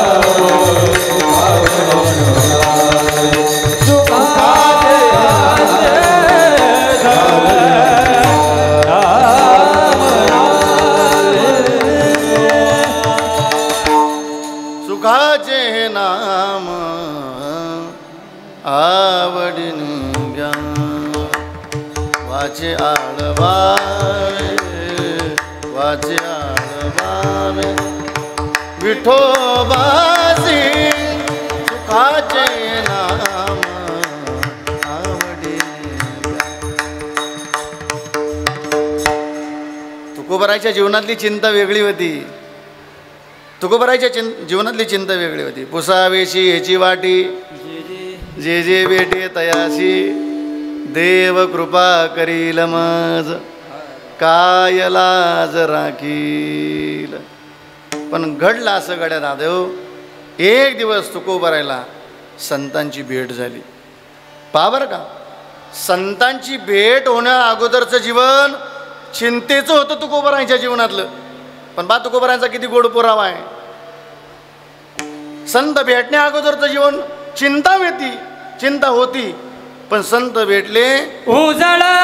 सुखाचे नाम आवडीन घ्या. वाचे आळवावे वाचे आळवावे. विठोबासी सुखाचे नाम आवडीने घ्या. तुकोबाराच्या जीवनातली चिंता वेगळी होती. तुकोबाराच्या जीवनातली चिंता वेगळी होती. पुसावेशी ह्याची वाटी जे जे बेटे तयाशी देव कृपा करील मज काय लाज राखील. पण घडलं असं गड्या दादेव, एक दिवस तुकोबारायला संतांची भेट झाली. पहा बरं का, संतांची भेट होण्या अगोदरचं जीवन चिंतेचं होतं तुकोबारायांच्या जीवनातलं. पण बा तुकोबारायांचा किती गोड पुरावा आहे. संत भेटण्या अगोदरचं जीवन चिंता होती, पण संत भेटले उजळले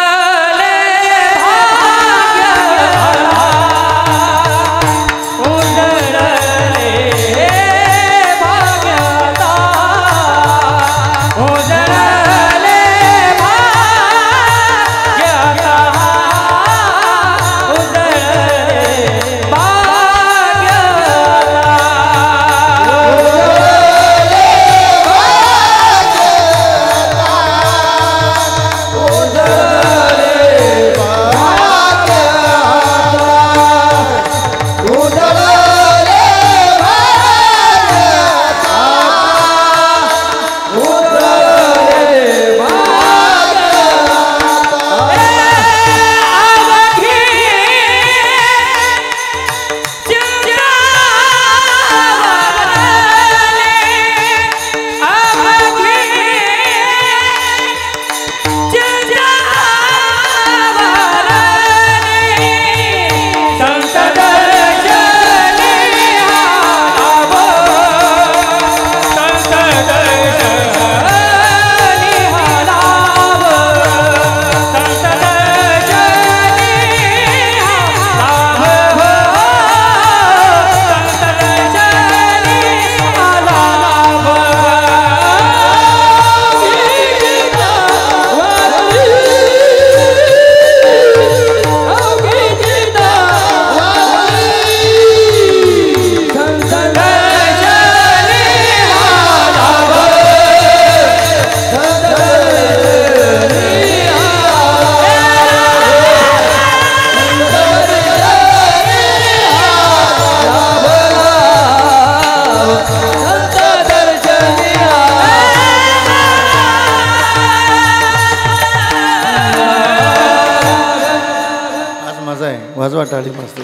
वाजवा टाळी मस्त.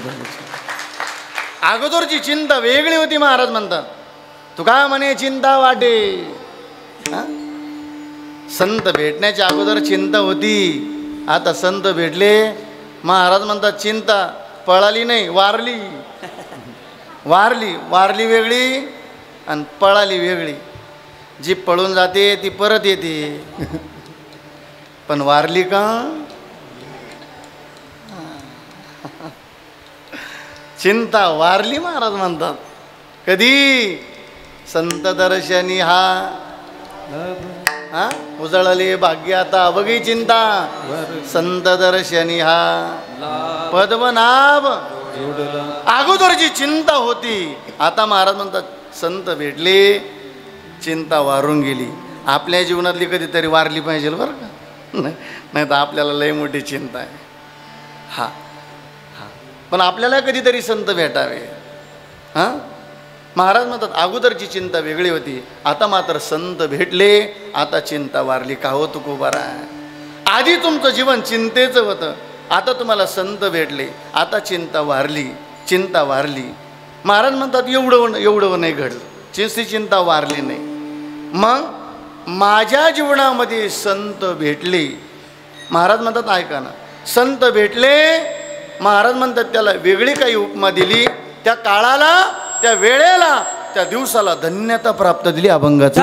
अगोदरची चिंता वेगळी होती महाराज म्हणतात. तुका म्हणे चिंता वाटे. संत भेटण्याच्या अगोदर चिंता होती, आता संत भेटले महाराज म्हणतात चिंता पळाली नाही, वारली. वारली वारली वेगळी आणि पळाली वेगळी. जी पळून जाते ती परत येते, पण वारली का चिंता वारली महाराज म्हणतात. कधी संत दर्शनी हा उजळले भाग्य आता अवघी चिंता. संत दर्शनी हा पद्मनाभ. अगोदरची चिंता होती, आता महाराज म्हणतात संत भेटले चिंता वारून गेली. आपल्या जीवनातली कधीतरी वारली पाहिजे बरं का, नाही तर आपल्याला लय मोठी चिंता आहे. हा हा पण आपल्याला कधीतरी संत भेटावे. हां महाराज म्हणतात अगोदरची चिंता वेगळी होती, आता मात्र संत भेटले, आता चिंता वारली. का हो तुकोबारा, आधी तुमचं जीवन चिंतेचं होतं, आता तुम्हाला संत भेटले, आता चिंता वारली. चिंता वारली. महाराज म्हणतात एवढं नाही घडलं, चिंता वारली नाही. मग माझ्या जीवनामध्ये संत भेटले. महाराज म्हणतात ऐका ना, संत भेटले. महाराज म्हणतात त्याला वेगळी काही उपमा दिली. त्या काळाला, त्या वेळेला, त्या दिवसाला धन्यता प्राप्त दिली. अभंगाची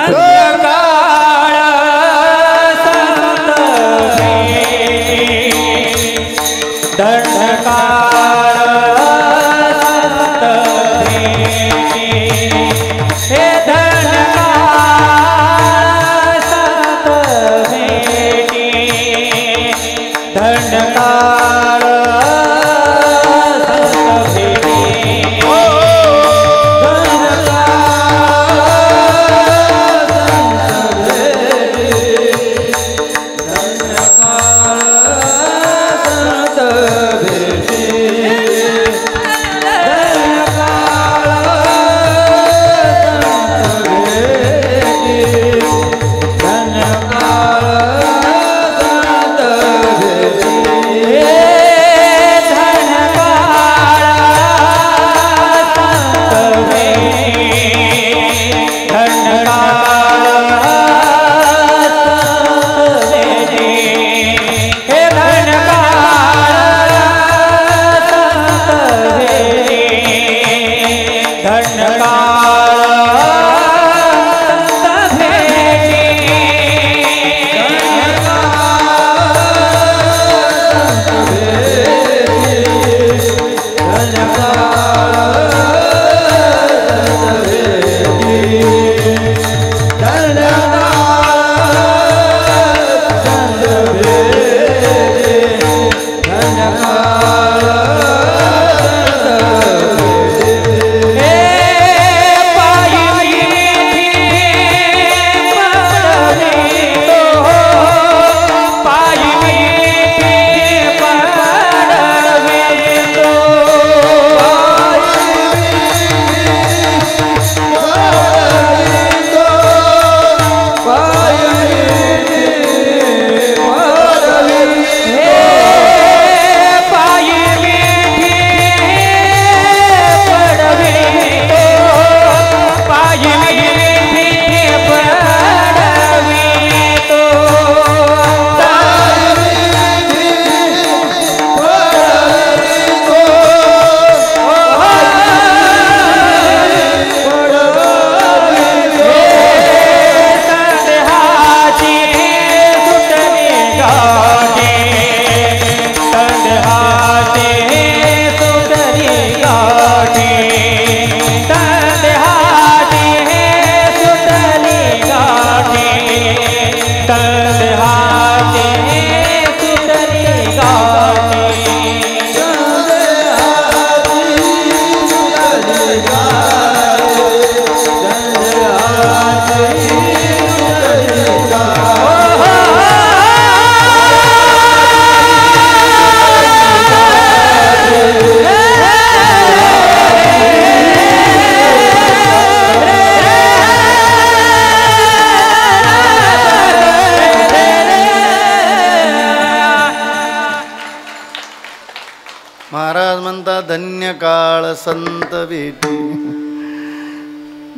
संत भेटी.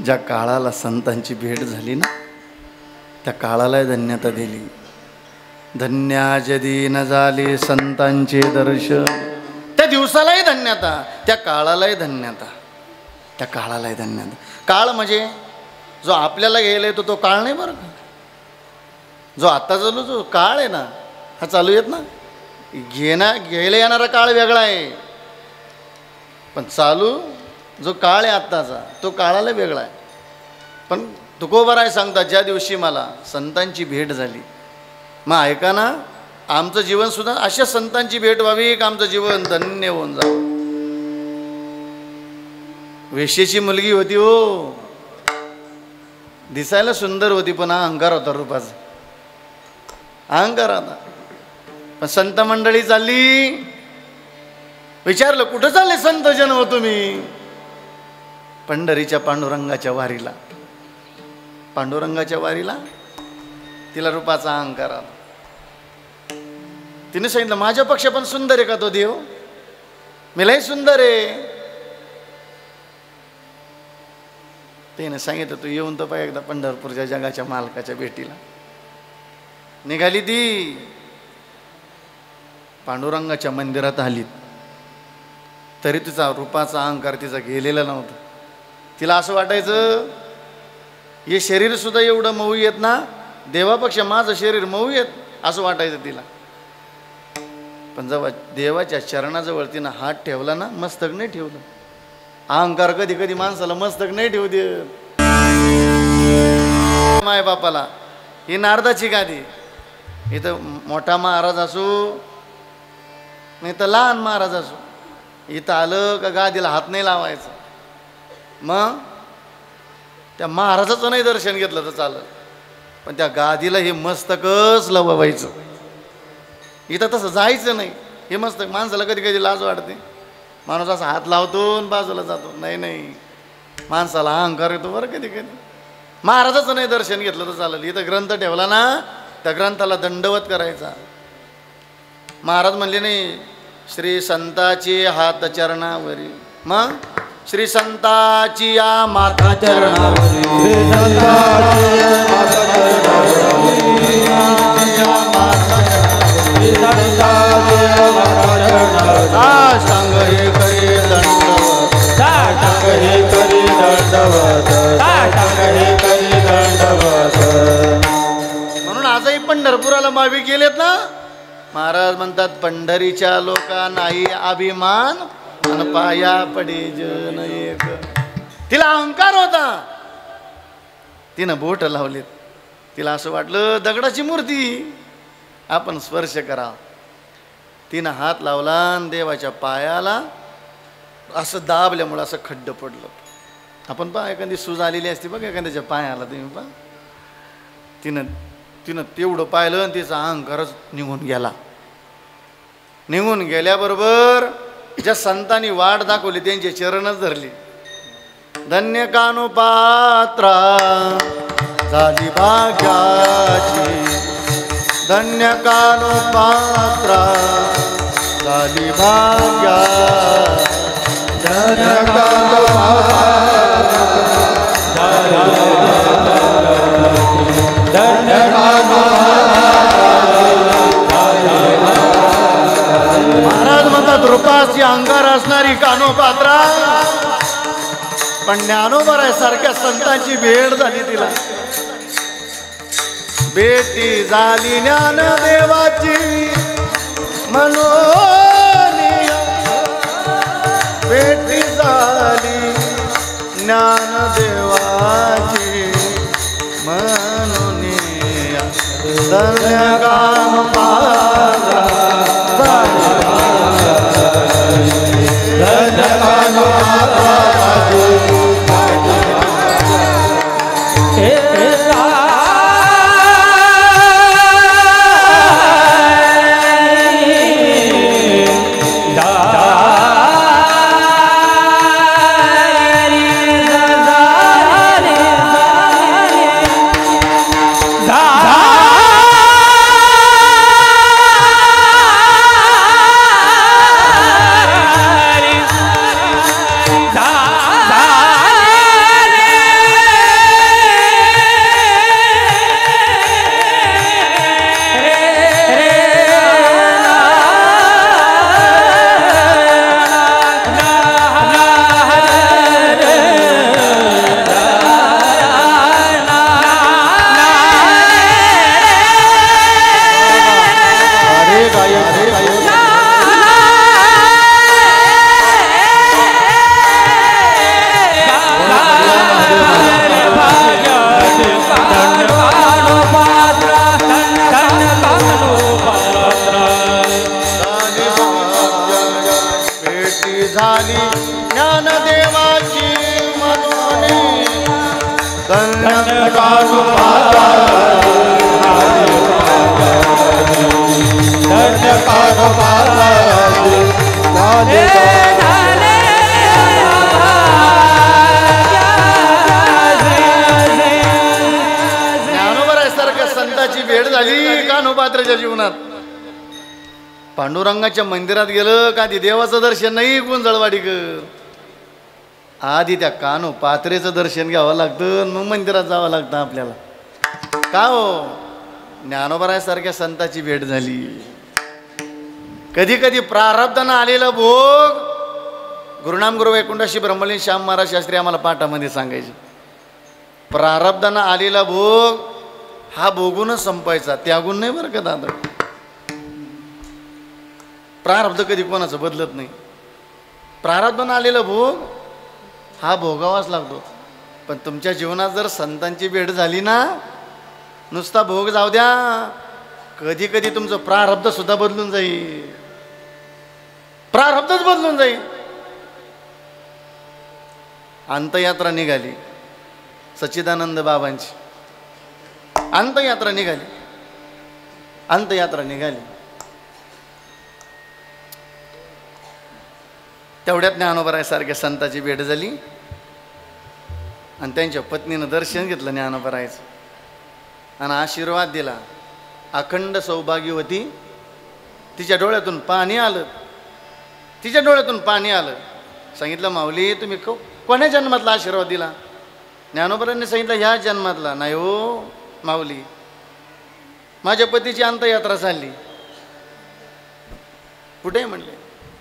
ज्या काळाला संतांची भेट झाली ना त्या काळालाही धन्यता दिली. धन्याज दीन झाले संतांचे दर्शन. त्या दिवसालाही धन्यता, त्या काळालाही धन्यता, त्या काळालाही धन्यता. काळ म्हणजे जो आपल्याला घ्यायला येतो तो काळ नाही बरं का. जो आता चालू जो काळ आहे ना हा चालू येत ना घ्यायला येणारा काळ वेगळा आहे, पण चालू जो काळ आहे आत्ताचा तो काळाला वेगळा आहे. पण तुकोबाराय सांगतात ज्या दिवशी मला संतांची भेट झाली, मग ऐका ना आमचं जीवनसुद्धा अशा संतांची भेट व्हावी की आमचं जीवन धन्य होऊन जावं. वेश्येची मुलगी होती हो, दिसायला सुंदर होती पण अहंकार होता रूपाचा, अहंकार होता. पण संत मंडळी चालली, विचारलं कुठं चालले संत जन हो तुम्ही? पंढरीच्या पांडुरंगाच्या वारीला. पांडुरंगाच्या वारीला तिला रूपाचा अहंकार आला. तिने सांगितलं माझ्यापेक्षा पण सुंदर आहे का तो देव? मीलाही सुंदर आहे. तिने सांगितलं तू येऊन तर पाय एकदा पंढरपूरच्या जगाच्या मालकाच्या भेटीला. निघाली ती पांडुरंगाच्या मंदिरात आली, तरी तिचा रूपाचा अहंकार तिचा गेलेला नव्हता. तिला असं वाटायचं हे शरीर सुद्धा एवढं मऊ येत ना, देवापेक्षा माझं शरीर मऊ येत असं वाटायचं तिला. पण जेव्हा देवाच्या चरणाजवळ तिनं हात ठेवला ना, मस्तक नाही ठेवलं. अहंकार कधी कधी माणसाला मस्तक नाही ठेवू देत. माय बापाला ही नारदाची गादी, इथं मोठा महाराज असो नाही तर लहान महाराज असो, इथं आलं का गादीला हात नाही लावायचं. मग त्या महाराजाचं नाही दर्शन घेतलं तर चाललं, पण त्या गादीला हे मस्तकच लवायचं. इथं तसं जायचं नाही. हे मस्तक माणसाला कधी कधी लाज वाटते, माणूस असा हात लावतो आणि बाजूला जातो. नाही नाही, माणसाला अहंकार येतो बरं कधी कधी. महाराजाचं नाही दर्शन घेतलं तर चालेल. इथं ग्रंथ ठेवला ना त्या ग्रंथाला दंडवत करायचा. महाराज म्हणले नाही श्री संताची हात चरणावरी, मग श्री संताची या माता चरणावरी, सांग हे करी दंडवत, सांग हे करी दंडवत, सांग हे करी दंडवत. म्हणून आजही पंढरपुराला मावी गेलेत ना, महाराज म्हणतात पंढरीच्या लोका नाही अभिमान आणि पाया पडे जन एक. तिला अहंकार होता, तिनं बोट लावलेत. तिला असं वाटलं दगडाची मूर्ती आपण स्पर्श करा. तिनं हात लावला आणि देवाच्या पायाला असं दाबल्यामुळं असं खड्ड पडलं. आपण पहा एखादी सूज आलेली असते बघा एखाद्याच्या पायाला, तुम्ही पहा. तिनं तेवढं पाहिलं आणि तिचा अहंकारच निघून गेला. निघून गेल्याबरोबर ज्या संतांनी वाट दाखवली त्यांचे चरणच धरले. धन्य कानुपात्रा झाली भाग्याची, धन्य कानुपात्रा झाली भाग्या, धन्य कानुपात्रा धन्य महाराज म्हणतात रूपाची अंगार असणारी कानोपात्रा, पण ज्ञानोबा सारख्या संतांची भेट झाली तिला. भेटी झाली ज्ञान देवाची मनोनी, भेटी झाली ज्ञान देवाची मनोनी, धन्य कानोपात्रा धन्य कानोपात्रा. कानो पात्र धन्य कानो पात्र भेटी झाली ज्ञानदेवाची मनोनी धन्य कानो धन्य कानो ज्ञानोबरासारख्या संतांची भेट झाली कानोपात्राच्या जीवनात. पांडुरंगाच्या मंदिरात गेलं का ती देवाचं दर्शन नाही कोण जळवाडीकर, आधी त्या कानोपात्रेचं दर्शन घ्यावं लागतं मग मंदिरात जावं लागतं आपल्याला. का हो, ज्ञानोबरासारख्या संतांची भेट झाली. कधी कधी प्रारब्धानं आलेला भोग गुरुनाम गुरु वैकुंठाशी ब्रह्मलीन श्याम महाराज शास्त्री आम्हाला पाठामध्ये सांगायचे. प्रारब्धानं आलेला भोग हा भोगूनच संपायचा, त्यागून नाही बरं का दादा. प्रारब्ध कधी कोणाचं बदलत नाही. प्रारब्धानं आलेला भोग हा भोगावाच लागतो. पण तुमच्या जीवनात जर संतांची भेट झाली ना, नुसता भोग जाऊ द्या, कधी कधी तुमचं प्रारब्ध सुद्धा बदलून जाईल. प्रारब्धच बदलून जाईल. अंतयात्रा निघाली सच्चिदानंद बाबांची. अंतयात्रा निघाली. अंतयात्रा निघाली. तेवढ्यात ज्ञानोबरायासारख्या संतांची भेट झाली आणि त्यांच्या पत्नीनं दर्शन घेतलं ज्ञानोबरायाचं आणि आशीर्वाद दिला. अखंड सौभाग्यवती. तिच्या डोळ्यातून पाणी आलं. तिच्या डोळ्यातून पाणी आलं. सांगितलं माऊली तुम्ही कोण्या जन्मातला आशीर्वाद दिला? ज्ञानोबरायांनी सांगितलं ह्या जन्मातला. नाही हो माऊली, माझ्या पतीची अंतयात्रा चालली. कुठे म्हणले?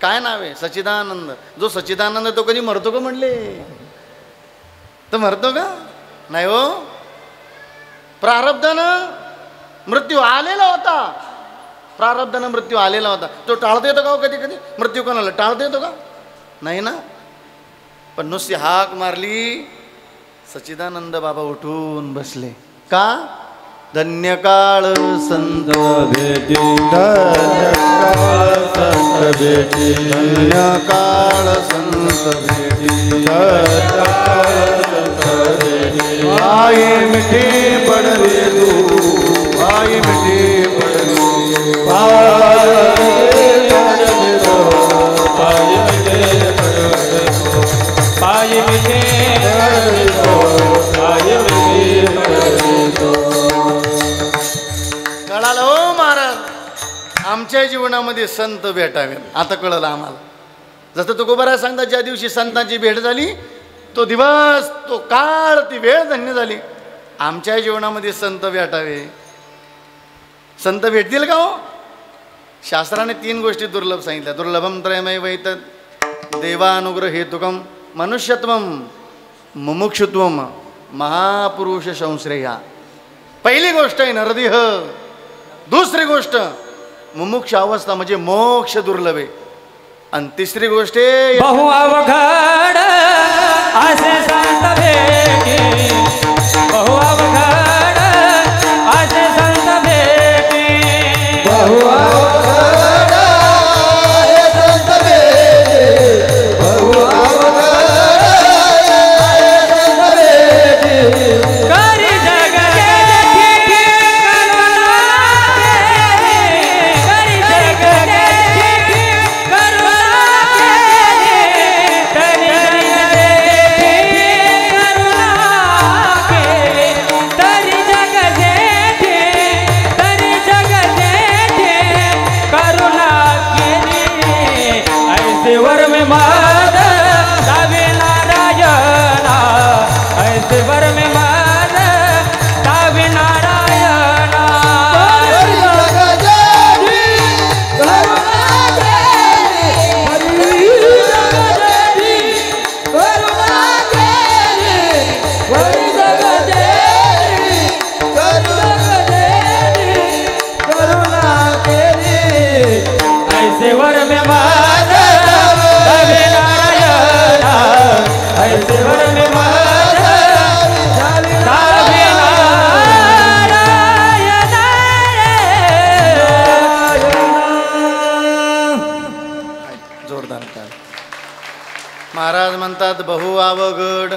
काय नाव आहे? सच्चिदानंद. जो सच्चिदानंद तो कधी मरतो का म्हणले? तो मरतो का? नाही हो, प्रारब्धानं मृत्यू आलेला होता. प्रारब्धानं मृत्यू आलेला होता. तो टाळता येतो का हो? कधी कधी मृत्यू कोणाला टाळता येतो का? नाही ना. पण नुसती हाक मारली, सच्चिदानंद बाबा उठून बसले. का? धन्य काळ संत भेटी, धन्य काळ संत भेटी, धन्य काळ संत भेटी, धन्य काळ संत भेटी. आई मिठी पडली तू, आई मिठी पडली. कळालं हो महाराज, आमच्या जीवनामध्ये संत भेटावे. आता कळलं आम्हाला. जसं तुकोबाराय सांगतात ज्या दिवशी संतांची भेट झाली तो दिवस, तो काळ, ती वेळ धन्य झाली. आमच्या जीवनामध्ये संत भेटावे. संत भेटतील का हो? शास्त्राने 3 गोष्टी दुर्लभ सांगितल्या. दुर्लभम त्रयमय वैतत् देवानुग्रह हेतुकम मनुष्यत्वम मुमुक्षुत्वम महापुरुष संश्रया. पहिली गोष्ट आहे नरदेह. दुसरी गोष्ट मुमुक्ष अवस्था म्हणजे मोक्ष दुर्लभ आहे. आणि तिसरी गोष्ट आहे बहु अवघड असे संत भेटी, बहु अवघड असे संत भेटी, बहु अवघड असे संत भेटी, बहु अवघड असे संत भेटी. करी जग जेठी करुणा केली, करी जग जेठी करुणा केली, तरी जग जेठी करुणा केली, तरी जग जेठी, तरी जग जेठी करुणा केली. ऐसे वर में मद दावे नारायणा, ऐसे वर में मद दावे नारायणा. तरी जग जेठी करुणा केली, तरी जग जेठी करुणा केली, तरी जग जेठी, तरी जग जेठी करुणा केली. ऐसे वर में मद दावे नारायणा, ऐसे वर में मद दावे नारायणा. म्हणतात बहु अवघड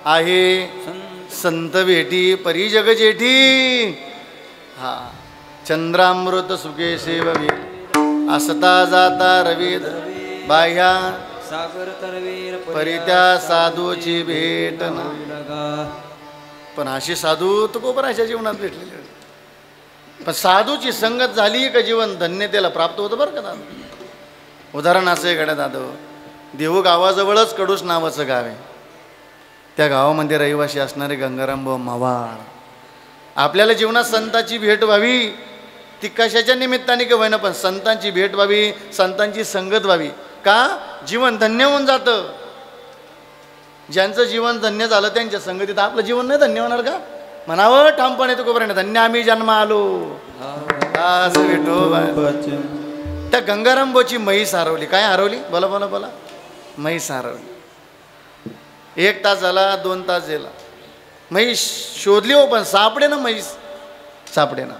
आहे संत भेटी परी जग जेठी. हा चंद्रामृत सुखे सेववी असता जाता रवी बाह्या सागर तरवीर परित्या साधूची भेट ना. पण अशी साधू तुकोबराच्या जीवनात भेटलेली. पण साधूची संगत झाली का जीवन धन्यतेला प्राप्त होतं बरं का दादा. उदाहरण असं आहे गड्या दादा, देहू गावाजवळच कडूस नावाचं गाव आहे. त्या गावामध्ये रहिवासी असणारे गंगाराम भाऊ मवाळ. आपल्याला जीवनात संतांची भेट व्हावी, ती कशाच्या निमित्ताने का होईना पण संतांची भेट व्हावी, संतांची संगत व्हावी. का जीवन धन्य होऊन जातं. ज्यांचं जीवन धन्य झालं त्यांच्या संगतीत आपलं जीवन नाही धन्य होणार का. म्हणावं ठामपणे तुकोबराने धन्य आम्ही जन्म आलो असं भेटो. त्या गंगाराम भाऊची म्हैस हरवली. काय हरवली बोला बोला बोला. म्हैस हरवली. 1 तास झाला 2 तास झाला म्हैस शोधली हो पण सापडे ना म्हैस सापडे ना.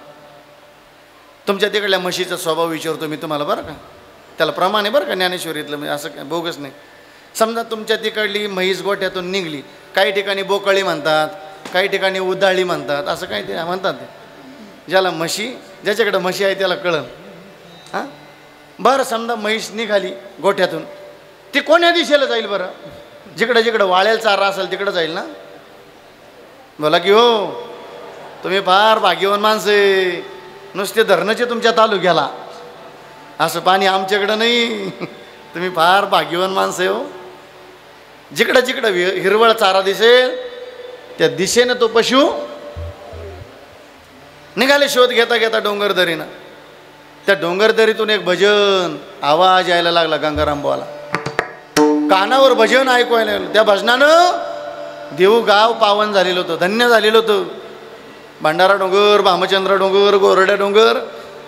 तुमच्या तिकडल्या म्हशीचा स्वभाव विचारतो मी तुम्हाला बरं का. त्याला प्रमाण आहे बरं का ज्ञानेश्वरीतलं. म्हणजे असं काय बोगस नाही. समजा तुमच्या तिकडली म्हैस गोठ्यातून निघली. काही ठिकाणी बोकळी म्हणतात, काही ठिकाणी उदाळी म्हणतात, असं काही ते म्हणतात. ज्याला म्हशी ज्याच्याकडे म्हशी आहे त्याला कळलं. हां बरं समजा म्हैस निघाली गोठ्यातून, ती कोण्या दिशेला जाईल बरं. जिकडं जिकडं वाळेल चारा असेल तिकडं जाईल ना. बोला की हो तुम्ही फार भाग्यवान माणसे. नुसते धरणचे तुमच्या तालुक्याला असं पाणी आमच्याकडं नाही. तुम्ही फार भाग्यवान माणसं हो. जिकडं जिकडं हिरवळ चारा दिसेल त्या दिशेनं तो पशु निघाले. शोध घेता घेता डोंगरदरीनं. त्या डोंगरदरीतून एक भजन आवाज यायला लागला गंगाराम बुवाला. कानावर भजन ऐकवायला लागलं. त्या भजनानं देऊ गाव पावन झालेलं होतं, धन्य झालेलं होतं. भंडारा डोंगर, भामचंद्र डोंगर, गोरड्या डोंगर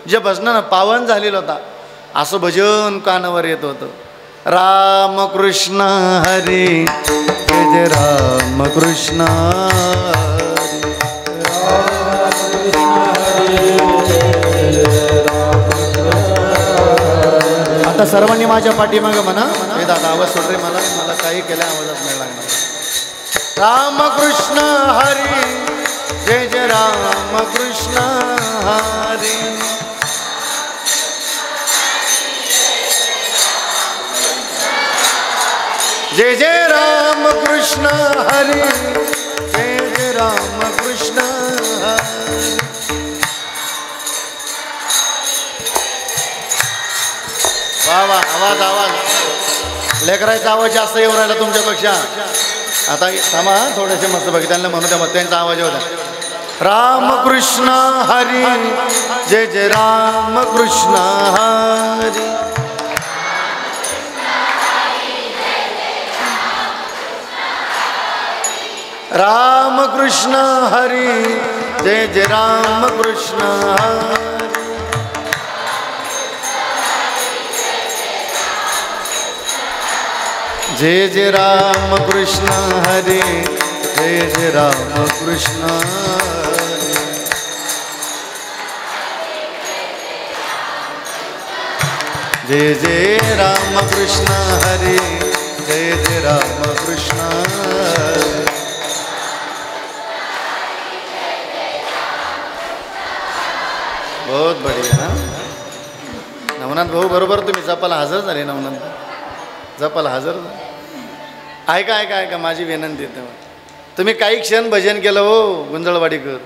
जे भजनानं पावन झालेलं होता. असं भजन कानावर येत होतं. राम कृष्ण हरी जय जय राम कृष्ण आता सर्वांनी माझ्या पाठीमागं म्हणा. हे दादा आवाज सोड रे मला. मला काही केल्या आवाजात नाही लागणार. राम कृष्ण हरी जय जय राम कृष्ण हरी. जय जय राम कृष्ण हरी जय जय राम कृष्ण हरी. वा वा आवाज आवाज लेकरायचा आवाज जास्त येऊ राहिला तुमच्यापेक्षा. आता थांबा थोडेसे मस्त बघ त्यांना म्हणू द्या मग त्यांचा आवाज होता. राम कृष्ण हरी जय जय राम कृष्ण हरी. राम कृष्ण हरी जय जय राम कृष्ण हरी. जय जय राम कृष्ण हरी जय जय राम कृष्ण हरी. जय जय राम कृष्ण हरी जय जय राम कृष्ण हरी. बहुत बढिया. नवनाथ भाऊ बरोबर तुम्ही जपाला हजर झाले. नवनाथ जपाला हजर झाले. ऐका ऐका ऐका माझी विनंती आहे. तुम्ही काही क्षण भजन केलं हो गुंजळवाडीकर.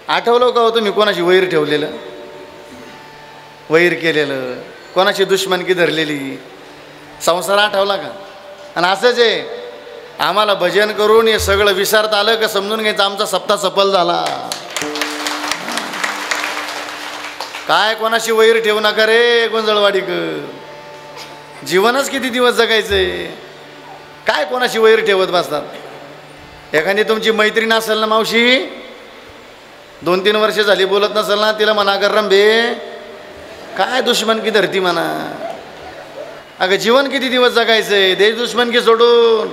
आठवलं का हो तुम्ही कोणाशी वैर ठेवलेलं, वैर केलेलं, कोणाची दुश्मनकी धरलेली, संसार आठवला का. आणि असंच आहे आम्हाला भजन करून हे सगळं विसरता आलं का समजून घ्यायचं आमचा सप्ताह सफल झाला. काय कोणाशी वैर ठेवू नका रे गुंजळवाडीकर. जीवनच किती दिवस जगायचंय. काय कोणाशी वैर ठेवत बसतात. एखादी तुमची मैत्रीण असेल ना मावशी 2-3 वर्ष झाली बोलत नसेल ना तिला म्हणा कर रंबे काय दुश्मनकी धरती म्हणा. अगं जीवन किती दिवस जगायचंय. देश दुश्मनकी सोडून.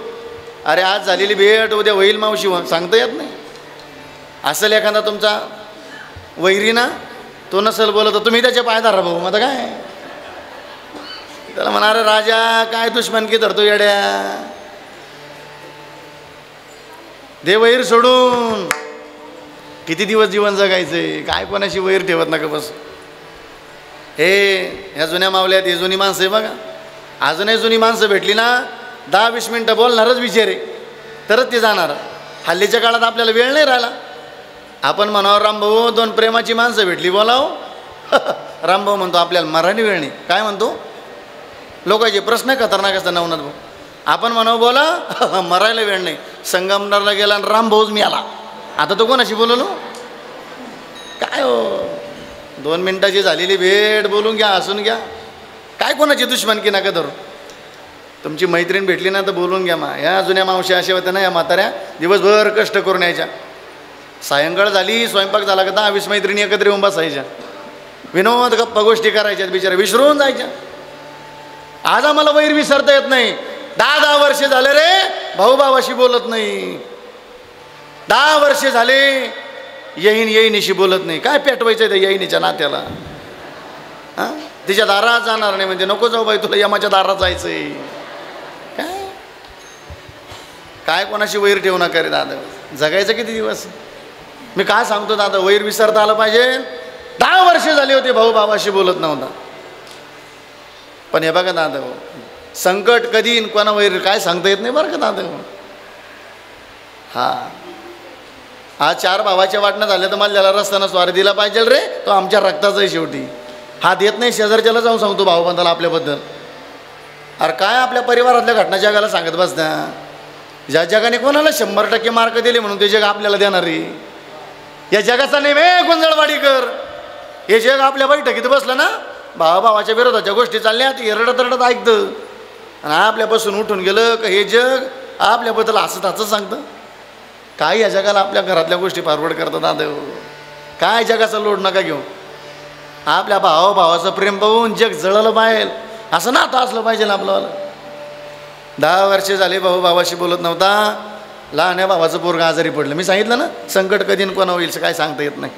अरे आज झालेली भेट उद्या होईल मावशी सांगता येत नाही. असेल एखादा तुमचा वैरी ना तो नसेल बोलत तुम्ही त्याच्या पायदार भाऊ. मग काय त्याला म्हणा अरे राजा काय दुश्मनकी धरतो येड्या. दे वैर सोडून. किती दिवस जीवन जगायचंय, काय कोणाशी वैर ठेवत नका बस. हे ह्या जुन्या मावल्यात ही जुनी माणसं आहे बघा. अजूनही जुनी माणसं भेटली ना 10-20 मिनटं बोलणारच विचारे, तरच ते जाणार. हल्लीच्या काळात आपल्याला वेळ नाही राहिला. आपण म्हणावं रामभाऊ 2 प्रेमाची माणसं भेटली बोलाव. रामभाऊ म्हणतो आपल्याला मराठी वेळ नाही. काय म्हणतो, लोकांचे प्रश्न खतरनाक असतात नवनाथ भाऊ. आपण म्हणावं बोला मरायला वेळ नाही. संगमनेरला गेला आणि रामभाऊच मी आला. आता तो कोणाशी बोललो काय हो, 2 मिनिटाची झालेली भेट बोलून घ्या, हसून घ्या. काय कोणाची दुश्मनकी नका धरू. तुमची मैत्रीण भेटली ना तर बोलून घ्या. या जुन्या मावशी अशा होत्या ना, या म्हाताऱ्या दिवसभर कष्ट करून यायच्या. सायंकाळ झाली, स्वयंपाक झाला का 10-20 मैत्रिणी एकत्र येऊन बसायच्या. विनोद गप्पा गोष्टी करायच्यात, बिचाऱ्या विसरून जायच्या. आज आम्हाला वैर विसरता येत नाही. 10 वर्ष झाले रे भाऊ भावाशी बोलत नाही. 10 वर्ष झाले येईनीशी बोलत नाही. काय पेटवायचं त्या येईनीच्या नात्याला. हां, तिच्या दारात जाणार नाही म्हणजे नको जाऊ बाई, तुला यमाच्या दारात जायचंय. काय काय कोणाशी वैर ठेवू नका रे दादा. जगायचं किती दिवस. मी काय सांगतो दादा, वैर विसरता आलं पाहिजे. 10 वर्ष झाली होती भाऊ भावाशी बोलत नव्हता. पण हे बघा दादा, संकट कधी कोणा वैर काय सांगता येत नाही बरं का दादा. हां, आज 4 भावाच्या वाटणं झालं तर मला त्याला रस्त्यानं स्वारी दिला पाहिजे रे. तो आमच्या रक्ताचा आहे शेवटी. हात येत नाही शेजारच्याला जाऊन सांगतो भाऊबंधाला आपल्याबद्दल. अरे काय आपल्या परिवारातल्या घटना जगाला सांगत बसता. ज्या जगाने कोणाला 100% मार्क दिले म्हणून ते जग आपल्याला देणार रे. या जगाचा नेम आहे गुंजळवाडीकर. हे जग आपल्या बैठकीत बसलं ना, भावाभावाच्या विरोधाच्या गोष्टी चालल्या, ती रडत रडत ऐकतं. आणि आपल्यापासून उठून गेलं का हे जग आपल्याबद्दल असं असं सांगतं. काय या जगाला आपल्या घरातल्या गोष्टी फॉरवर्ड करतात दादा. काय जगाचा लोड नका घेऊ. आपल्या भावाचं प्रेम पाहून जग जळलं पाहिजे, असं नातं असलं पाहिजे आपल्याला. 10 वर्ष झाले भाऊ भावाशी बोलत नव्हता. लहान्या भावाचं पोरगं आजारी पडलं. मी सांगितलं ना, संकट कधी कोणा होईल काय सांगता येत नाही.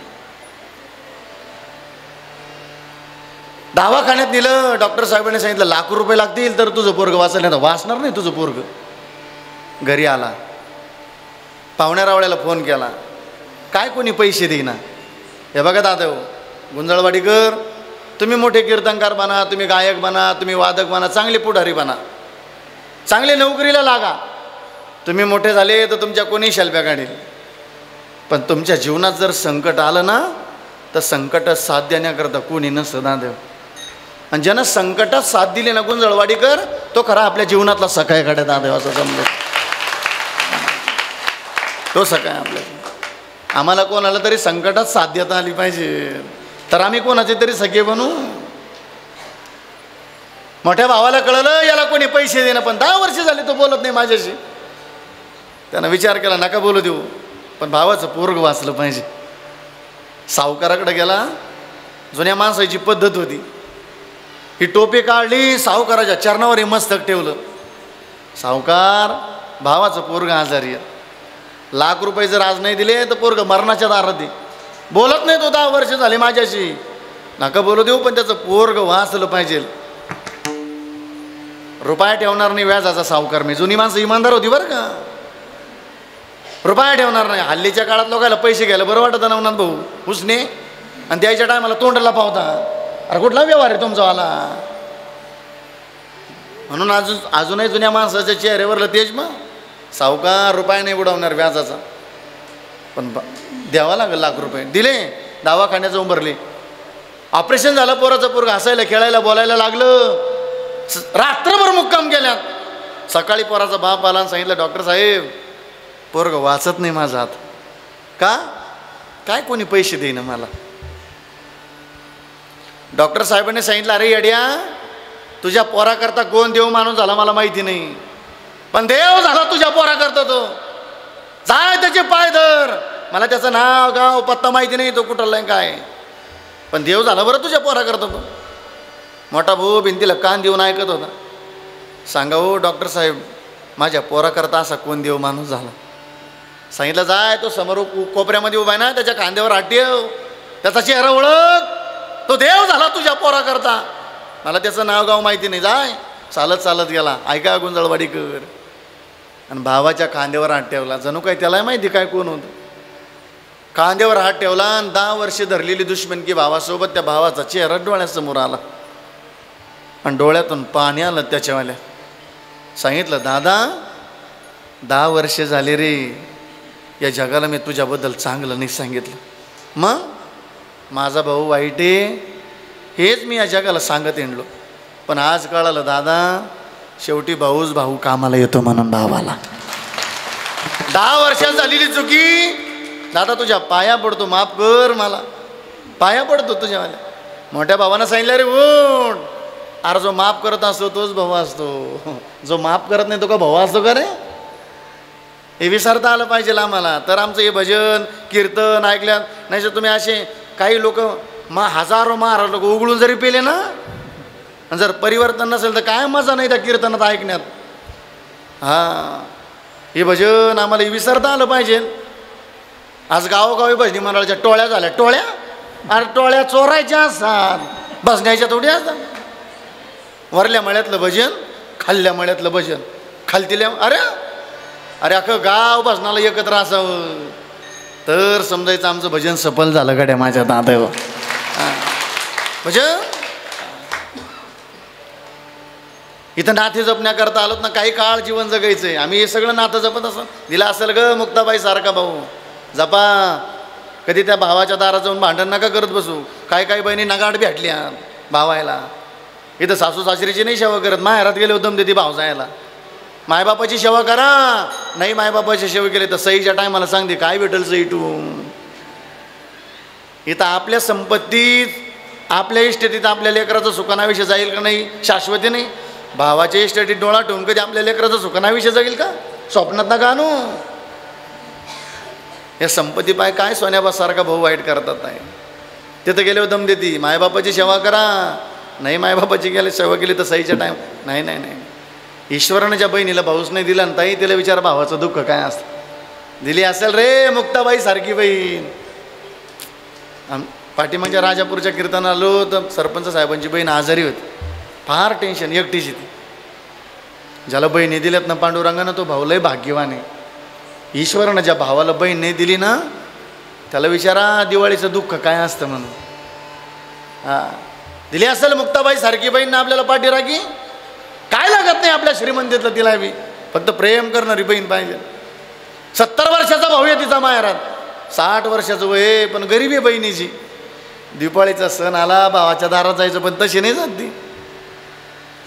दवाखान्यात नेलं, डॉक्टर साहेबांनी सांगितलं ₹1,00,000 लागतील तर तुझं पोरगं वाचलं. नाही तर वाचणार नाही तुझं पोरगं. घरी आला, पाहुण्या रावळ्याला फोन केला, काय कोणी पैसे देईना. हे बघा दादा गुंजळवाडीकर, तुम्ही मोठे कीर्तनकार बना, तुम्ही गायक बना, तुम्ही वादक बना, चांगले पुढारी बना, चांगले नोकरीला लागा. तुम्ही मोठे झाले तर तुमच्या कोणी शेल्प्या काढेल. पण तुमच्या जीवनात जर संकट आलं ना, तर संकट साथ देण्याकरता कोणी नसतं दादा. आणि ज्यानं संकटात साथ दिली ना गुंजळवाडीकर, तो खरा आपल्या जीवनातला सखाय काढे दादा असं समजा. तो सखाय आपल्या. आम्हाला कोणाला तरी संकटात साथ देता आली पाहिजे, तर आम्ही कोणाचे तरी सखे बनू. मोठ्या भावाला कळलं याला कोणी पैसे देणं, पण 10 वर्ष झाले तो बोलत नाही माझ्याशी. त्यानं विचार केला नका बोलू देऊ, पण भावाचं पोरग वाचलं पाहिजे. सावकाराकडे गेला. जुन्या माणसाची पद्धत होती, ही टोपी काढली, सावकाराच्या चरणावर हे मस्तक ठेवलं. सावकार, भावाचं पोरग आजारी आहे, ₹1,00,000 जर आज नाही दिले तर पोरग मरणाच्या दारात दे. बोलत नाही तो 10 वर्ष झाले माझ्याशी. नका बोलू देऊ, पण त्याचं पोरग वाचलं पाहिजे. रुपया ठेवणार नाही व्याजाचा सावकार. मी जुनी माणसं इमानदार होती बरं का. रुपया ठेवणार नाही. हल्लीच्या काळात लोकांना पैसे घ्यायला बरं वाटतं नवनाथ भाऊ, उसने, आणि द्यायच्या टायमाला तोंडाला पावता. अरे कुठला व्यवहार आहे तुमचावाला. म्हणून अजूनही जुन्या माणसाच्या चेहऱ्यावरलं तेज. मग सावकार रुपया नाही बुडवणार व्याजाचा, पण द्यावा लागेल ₹1,00,000. दिले. दवाखान्याचं उंबरले. ऑपरेशन झालं पोराचं. पोरग हसायला खेळायला बोलायला लागलं. रात्रभर मुक्काम केल्यात. सकाळी पोराचा बाप आला आणि सांगितलं डॉक्टर साहेब पोरग वाचत नाही माझा हात. का काय कोणी पैसे देईन मला. डॉक्टर साहेबांनी सांगितलं अरे येड्या, तुझ्या पोराकरता कोण देव माणूस झाला मला माहिती नाही, पण देव झाला तुझ्या पोराकरता. तो जाय त्याचे पाय धर. मला त्याचं नाव गाव पत्ता माहिती नाही, तो कुठला काय, पण देव झाला बरं तुझ्या पोराकरता. तो मोठा भाऊ भिंतीला कान देऊन ऐकत होता. सांगा हो डॉक्टर साहेब, माझ्या पोराकरता असा कोण देव माणूस झाला. सांगितलं जाय तो समोर कोपऱ्यामध्ये उभा आहे ना, त्याच्या खांद्यावर हात ठेव, त्याचा चेहरा ओळख, तो देव झाला तुझ्या पोराकरता. मला त्याचं नाव गाव माहिती नाही. जाय. चालत चालत गेला. ऐका गुंजळवाडीकर, आणि भावाच्या खांद्यावर हात ठेवला. जणू काय त्याला माहिती काय कोण होतं. खांद्यावर हात ठेवला आणि 10 वर्षे धरलेली दुश्मनकी भावासोबत त्या भावाचा चेहरा डोळ्यासमोर आला आणि डोळ्यातून पाणी आलं त्याच्यावाल्या. सांगितलं, दादा 10 वर्षे झाले रे, या जगाला मी तुझ्याबद्दल चांगलं नाही सांगितलं. मग माझा भाऊ वाईट आहे हेच मी या जगाला सांगत येणलो, पण आज कळालं दादा, शेवटी भाऊच भाऊ कामाला येतो म्हणून भावाला. 10 वर्षात झालेली चुकी दादा तुझ्या पाया पडतो, माफ कर मला, पाया पडतो तुझ्यावाल्या. मोठ्या भावानं सांगितलं, रे उठ. अरे जो माफ करत असतो तोच भाऊ असतो, जो माफ करत नाही तो का भाऊ असतो का रे? हे विसरता आलं पाहिजे आम्हाला. तर आमचं हे भजन कीर्तन ऐकल्यात नाही तर तुम्ही असे काही लोक हजारो लोक उघडून जरी पेले ना, जर परिवर्तन नसेल तर काय मजा नाही त्या कीर्तनात ऐकण्यात. हां, हे भजन आम्हाला हे विसरता आलं पाहिजे. आज गावोगावी भजनी मंडळाच्या टोळ्या झाल्या. टोळ्या? अरे टोळ्या चोरायच्या असतात, भजण्याच्या थोडी असतात. वरल्या मळ्यातलं भजन, खाल्ल्या मळ्यातलं भजन, खालतील्या अरे अरे अख्खं गाव भजनाला एकत्र असावं तर समजायचं आमचं भजन सफल झालं गड्या माझ्या दादावर. भजन इथं नाते जपण्याकरता आलोत ना, काही काळ जीवन जगायचंय. आम्ही हे सगळं नातं जपत असं दिला असेल ग मुक्ताबाई सारखा भाऊ, जपा. कधी त्या भावाच्या दारात जाऊन भांडण नका करत बसू. काय काही बहिणी नगाट भेटल्या भावायला. इथं सासू सासरीची नाही सेवा करत, माहेरात गेले उत्तम देते भाव जायला. मायबापाची सेवा करा, नाही मायबापाची सेवा केली तर सईच्या टायमाला सांगते काय भेटल सई तू. इथं आपल्या संपत्तीत आपल्या इस्टेटीत आपल्या लेकराचं सुखानाविषयी जाईल का नाही शाश्वती नाही. भावाच्या इस्टेटीत डोळा ठेवून कधी आपल्या लेकराचं सुखानाविषयी जाईल का? स्वप्नात नका आणू. या संपत्ती पाय काय सोन्याबासारखा भाऊ वाईट करतात नाही. तिथं गेले दम देती मायबापाची सेवा करा, नाही मायबापाची गेले सेवा केली तर सईच्या टाईम नाही नाही नाही. ईश्वरानं ज्या बहिणीला भाऊच नाही दिला ताई तिला विचार भावाचं दुःख काय असतं. दिली असेल रे मुक्ताबाई सारखी बहीण. पाठीमागच्या राजापूरच्या कीर्तनाला आलो तर सरपंच साहेबांची बहीण आजारी होती, फार टेन्शन, एकटीची ती. ज्याला बहिणी दिल्यात ना पांडुरंगानं तो भाऊ लय भाग्यवान आहे. ईश्वरानं ज्या भावाला बहीण नाही दिली ना त्याला विचारा दिवाळीचं दुःख काय असतं म्हणून. हां, दिली असेल मुक्ताबाई सारखी बहीण ना आपल्याला पाठीराखी. काय लागत नाही आपल्या श्रीमंतीतलं तिला बी, फक्त प्रेम करणारी बहीण पाहिजे. 70 वर्षाचा भाऊ आहे तिचा माहेरात, 60 वर्षाचं वय पण गरीबी आहे बहिणीची. दिवाळीचा सण आला भावाच्या दारात जायचं पण तशी नाही जात ती.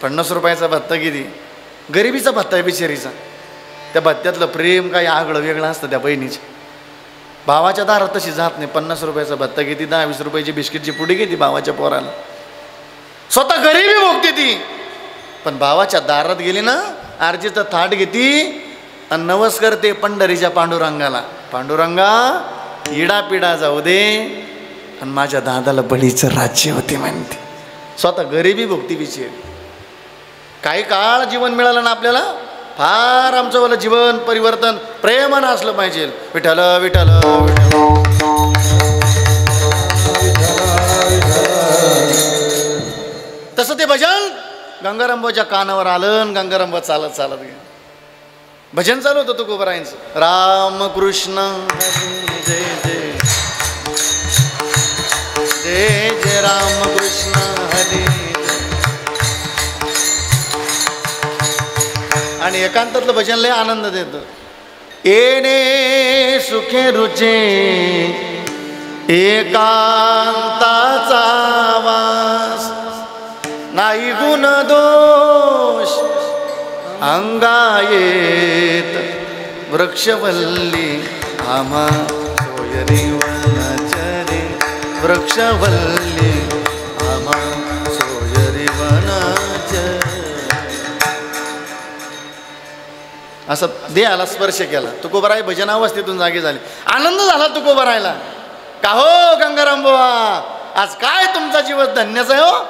50 रुपयाचा भत्ता किती, गरिबीचा भत्ता आहे बिचारीचा. त्या भत्त्यातलं प्रेम काही आगळं वेगळं असतं त्या बहिणीचं. भावाच्या दारात तशी जात नाही. 50 रुपयाचा भत्ता किती, 10-20 रुपयाची बिस्किटची पुडी घेते भावाच्या पोराला. स्वतः गरिबी भोगते ती, पण भावाच्या दारात गेली ना आरतीचं थाट घेती आणि नवस करते पंढरीच्या पांडुरंगाला. पांडुरंगा इडापिडा जाऊ दे आणि माझ्या दादाला बळीचं राज्य होते म्हणते. स्वतः गरिबी भोगती बिचारी. काही काळ जीवन मिळालं ना आपल्याला, फार आमचं वालं जीवन परिवर्तन प्रेमानं असलं पाहिजे. विठ्ठल विठ्ठल तसं ते भजन गंगारामबाच्या कानावर आलं आणि गंगारामबा चालत चालत गेलं. भजन चालू होतं तुकोबारायांचं. रामकृष्ण जय जय जय जय रामकृष्ण हरी. आणि एकांतातलं भजन लय आनंद देतं. येणे सुखे रुचे एकांताचा वास, नाही गुण दोष अंगायेत वृक्षवल्ली आम्हा सोयरी वनचरे. वृक्षवल्ली आम्हा सोयरी वनचरे. असं देहाला स्पर्श केला. तुकोबाराय भजनावस्थेतून जागे झाले. आनंद झाला तुकोबारायला. का हो गंगाराम बुवा, आज काय तुमचा जीवन धन्यच आहे हो.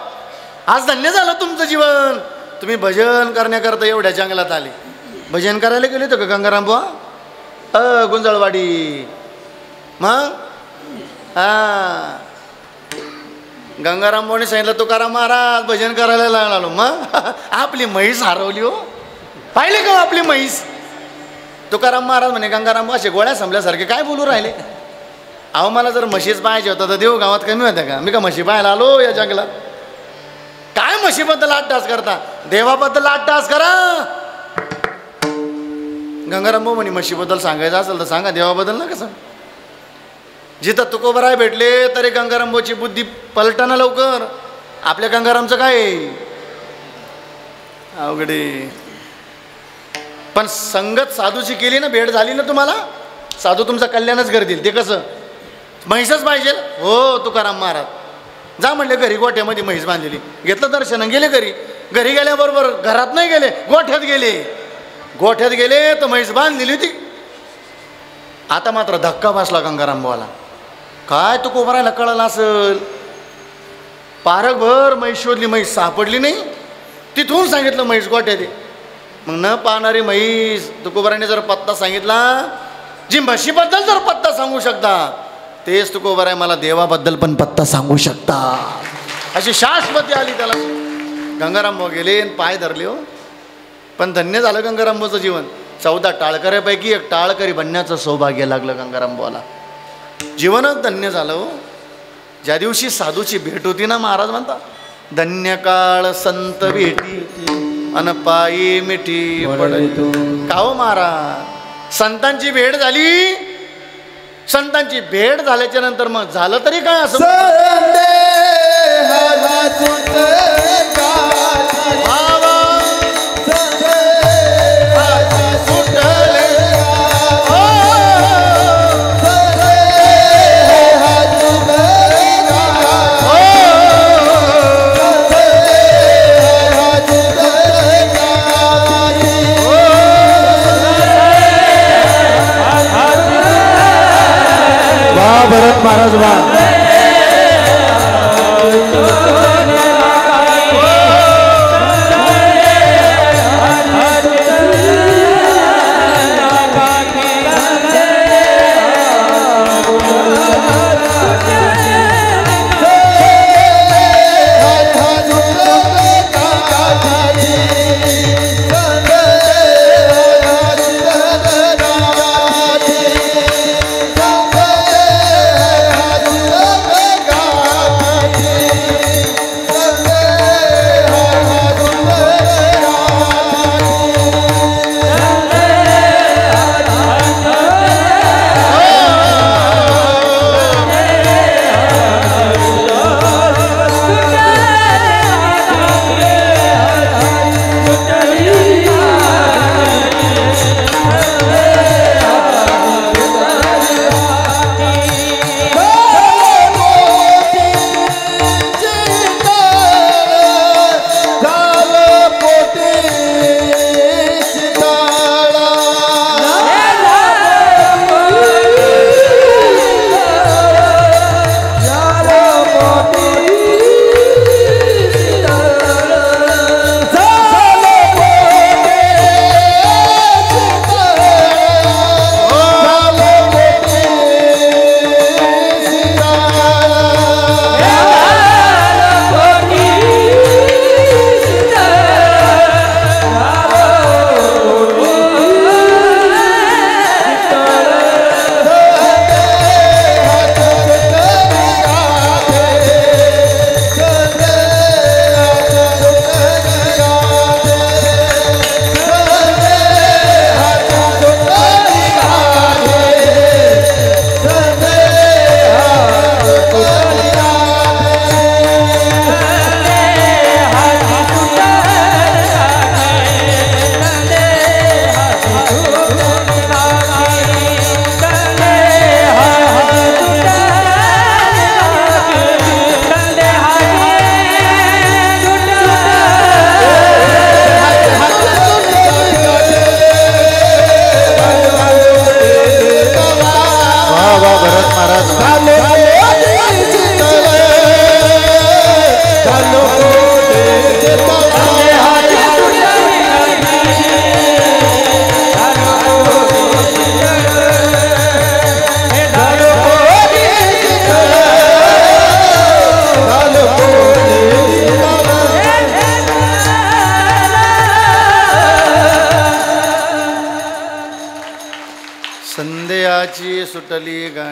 आज धन्य झालं तुमचं जीवन. तुम्ही भजन करण्याकरता एवढ्या जंगलात आले. भजन करायला गेले होते का गंगाराम बुवा? गुंजळवाडी. मग हां, गंगाराम बुवाने सांगितलं तुकाराम महाराज भजन करायला लागलो. मग आपली म्हैस हरवली हो. पाहिले का आपली म्हैस? तुकाराम महाराज म्हणे गंगाराम असे गोळ्या संपल्यासारखे काय बोलू राहिले. अहो मला जर म्हशीच पाहायचे होतं तर देव गावात कमी होत्या का. मी का म्हशी पाहायला आलो या जंगलात. काय म्हशीबद्दल आट्टास करता, देवाबद्दल आट्टास करा. गंगाराम भाऊ म्हणे म्हशीबद्दल सांगायचं असेल तर सांगा, देवाबद्दल ना कसं. जिथं तुकोबराय भेटले तरी गंगाराम भाऊची बुद्धी पलटाना लवकर. आपल्या गंगारामचं काय अवघडे. पण संगत साधूची केली ना, भेट झाली ना तुम्हाला, साधू तुमचं कल्याणच करतील. ते कसं, म्हैसच पाहिजे हो. तुकाराम महाराज जा म्हणले घरी, गोठ्यामध्ये म्हैस बांधलेली, घेतलं दर्शन, गेले घरी. घरी गेल्याबरोबर घरात नाही गेले, गोठ्यात गेले. गोठ्यात गेले तर म्हैस बांधलेली होती. आता मात्र धक्का बसला गंगाराम भावाला. काय तू कोबरायला कळलं असेल. पारकभर म्हैस शोधली, म्हैस सापडली नाही. तिथून सांगितलं म्हैस गोठ्यात. मग न पाहणारी म्हैस तुकोबराने जर पत्ता सांगितला, जी म्हशीबद्दल जर पत्ता सांगू शकता तेच तुकोबराय मला देवाबद्दल पण पत्ता सांगू शकता. अशी शाश्वती आली त्याला. गंगाराम भाऊ गेले, पाय धरले हो. पण धन्य झालं गंगाराम भाऊचं जीवन. 14 टाळकऱ्यापैकी एक टाळकरी बनण्याचं सौभाग्य लागलं गंगाराम भाऊला. जीवनच धन्य झालं हो. ज्या दिवशी साधूची भेट होती ना, महाराज म्हणतात धन्य काळ संत भेटी अन पायी मिठी पडतो. का हो महाराज, संतांची भेट झाली. संतांची भेट झाल्याच्या नंतर मग झालं तरी काय असं. भरत महाराज वा.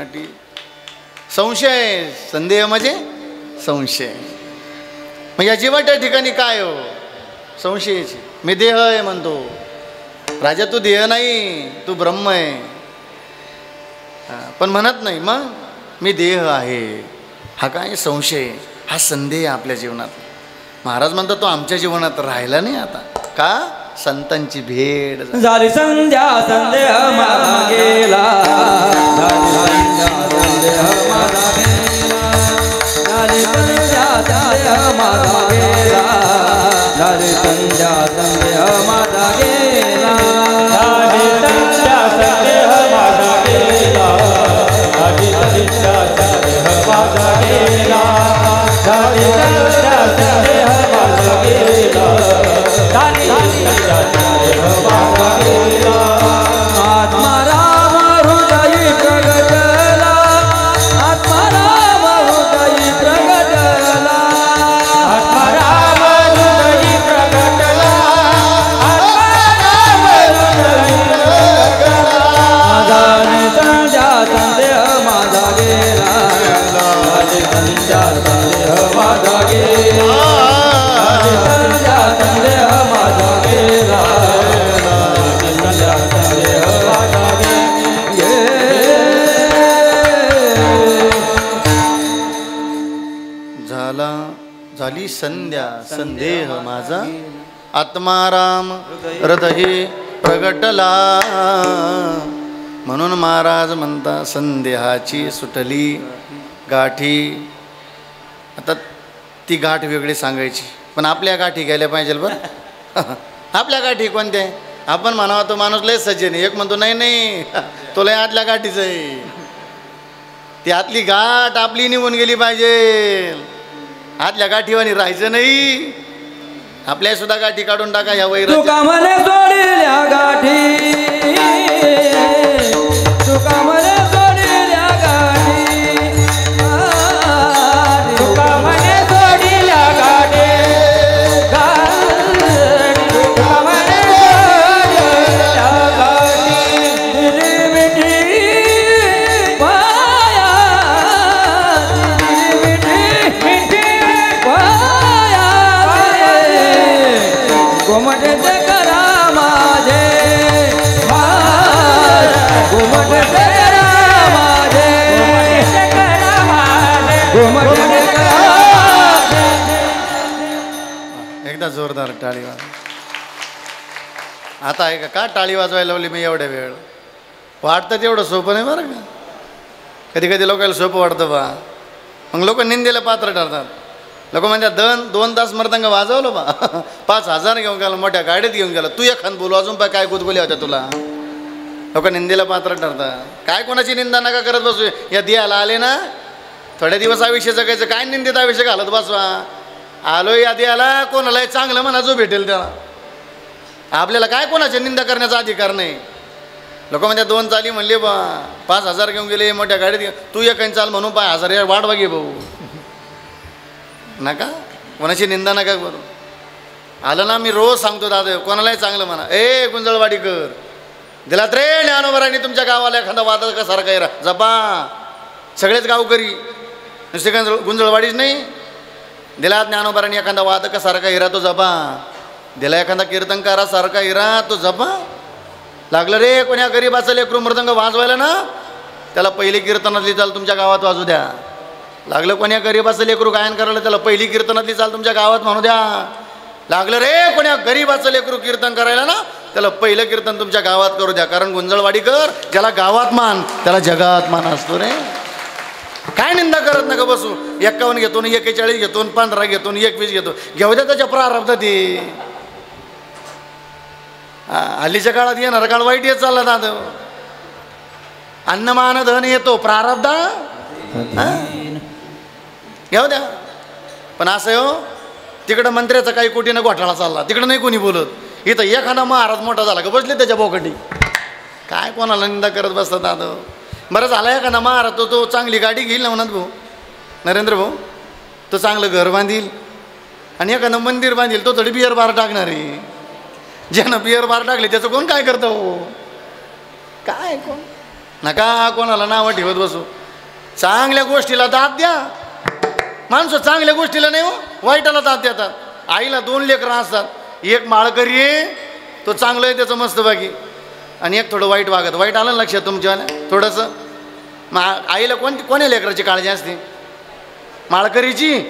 गाठी. संशय, संदेह म्हणजे संशय. मग या जीवाच्या ठिकाणी काय हो? संशयाची. मी देह आहे म्हणतो. राजा तू देह नाही, तू ब्रह्म आहे. पण म्हणत नाही मग मी देह आहे. हा काय संशय, हा संदेह आपल्या जीवनात. महाराज म्हणतात तो आमच्या जीवनात राहिला नाही आता. का? संतांची भेट झाली संध्या संदेह माझा गेला. झाली संध्या संदेह माझा गेला. झाली संध्या संदेह माझा गेला. झाली संध्या संदेह माझा गेला. झाली संध्या संदेह माझा गेला. झाली संध्या संदेह माझा गेला. झाली संध्या संदेह माझा गेला. आत्मा राम हृदयी प्रगटला. आत्मा राम हृदयी प्रगटला. आत्मा राम हृदयी प्रगटला. आत्मा राम हृदयी प्रगटला. माझा संध्या संदेह माझा गेला. माझे संध्या संदेह माझा गेला. संध्या संदेह माझा गेला. संध्या संदेह माझा झाला. झाली संध्या संदेह माझा. आत्माराम हृदयी प्रगटला. म्हणून महाराज म्हणता संदेहाची सुटली गाठी. आता ती गाठ वेगळी सांगायची, पण आपल्या गाठी घ्यायला पाहिजे बरं. आपल्या गाठी कोणत्या? आपण म्हणावा तो माणूस लय सज्जन. एक म्हणतो नाही नाही तो लय आतल्या गाठीच आहे. ती आतली गाठ आपली निघून गेली पाहिजे. आतल्या गाठीवानी राहायचं नाही. आपल्या सुद्धा गाठी काढून टाका या वैर. तुका म्हणे सोडल्या गाठी. तुका म्हणे सोडल्या गाठी. तुका म्हणे सोडल्या गाठी. तुका म्हणे सोडल्या गाठी. दिली मिठी पाया. दिली मिठी पाया. घुमटे करा माझे. घुमटे करा माझे. घुमटे करा. एकदा जोरदार टाळी वाज. आता आहे का टाळी वाजवायला लावली मी एवढ्या वेळ? वाटतं तेवढं सोपं नाही बरं का. कधी कधी लोकांना सोपं वाटतं बा. मग लोक निंदेला पात्र ठरतात. लोक म्हणतात 2 तास मृदंग वाजवलं बा. 5,000 घेऊन गेला, मोठ्या गाडीत घेऊन गेला. तू एखाद बोलू अजून पाय काय गुदगुल्या होत्या तुला. लोक निंदेला पात्र ठरतात. काय कोणाची निंदा नका करत बसू. या दियाला आले ना, थोड्या दिवस आयुष्य जगायचं, काय निंदित आयुष्य घालत बसवा. आलो या दियाला, कोणालाही चांगलं म्हणा जो भेटेल त्याला. आपल्याला काय कोणाची निंदा करण्याचा अधिकार नाही. लोक म्हणतात 2 चाली म्हणले बा, 5,000 घेऊन गेले मोठ्या गाडीत. तू एक चाल म्हणून 5,000 वाट बघे भाऊ. नका कोणाची निंदा नका करू. आलं ना, मी रोज सांगतो दादा कोणालाही चांगलं म्हणा. ए गुंजळवाडीकर दिलात रे ज्ञानोबरांनी तुमच्या गावाला एखादा वादळ का सारखा येरा जपा. सगळेच गावकरी नुसते गुंजळवाडीच नाही. दिला ज्ञानोबरांनी एखादा वादक सारखा हिरा तो जपा. दिला एखादा कीर्तनकारा सारखा हिरा तो जपा. लागलं रे कोण्या गरीबाचं लेकरू मृदंग वाजवायला ना, त्याला पहिली कीर्तनातली चाल तुमच्या गावात वाजू द्या. लागलं कोण्या गरीबाचं लेकरू गायन करायला, त्याला पहिली कीर्तनातली चाल तुमच्या गावात म्हणू द्या. लागलं रे कोण्या गरीबाचं लेकरू कीर्तन करायला ना, त्याला पहिलं कीर्तन तुमच्या गावात करू द्या. कारण गुंजळवाडीकर ज्याला गावात मान त्याला जगात मान असतो रे. काय निंदा करत नका बसू. 51 घेतो, 41 घेतो, 15 घेतो, 21 घेतो. घेऊ द्या त्याच्या प्रारब्ध. ते हल्लीच्या काळात येणार काळ वाईट येत चालला दादा. अन्नमान धन येतो प्रारब्ध घेऊ द्या. पण असं हो, तिकडं मंत्र्याचा काही कोटीनं घोटाळा चालला, तिकडं नाही कोणी बोलत. इथं एखादा महाराज मोठा झाला का बसले त्याच्या बोकटी. काय कोणाला निंदा करत बसतात दादा. बरं झालं एखादा महाराज तो चांगली गाडी घेईल ना म्हणत भाऊ नरेंद्र भाऊ. तो चांगलं घर बांधील आणि एखादं मंदिर बांधील. तो थोडी बिअर बार टाकणार आहे. ज्यानं बिअर बार टाकले त्याचं कोण काय करतं हो. काय कोण नका कोणाला नावं ठेवत बसू. चांगल्या गोष्टीला दाद द्या. माणसं चांगल्या गोष्टीला नाही हो, वाईटाला दाद देतात. आईला 2 लेकरं असतात, एक माळकरी आहे, तो चांगलं आहे त्याचं मस्त बाकी, आणि एक थोडं वाईट वागत. वाईट आलं ना लक्षात तुमच्या थोडंसं. आईला कोण्या लेकराची काळजी असते? माळकरीची.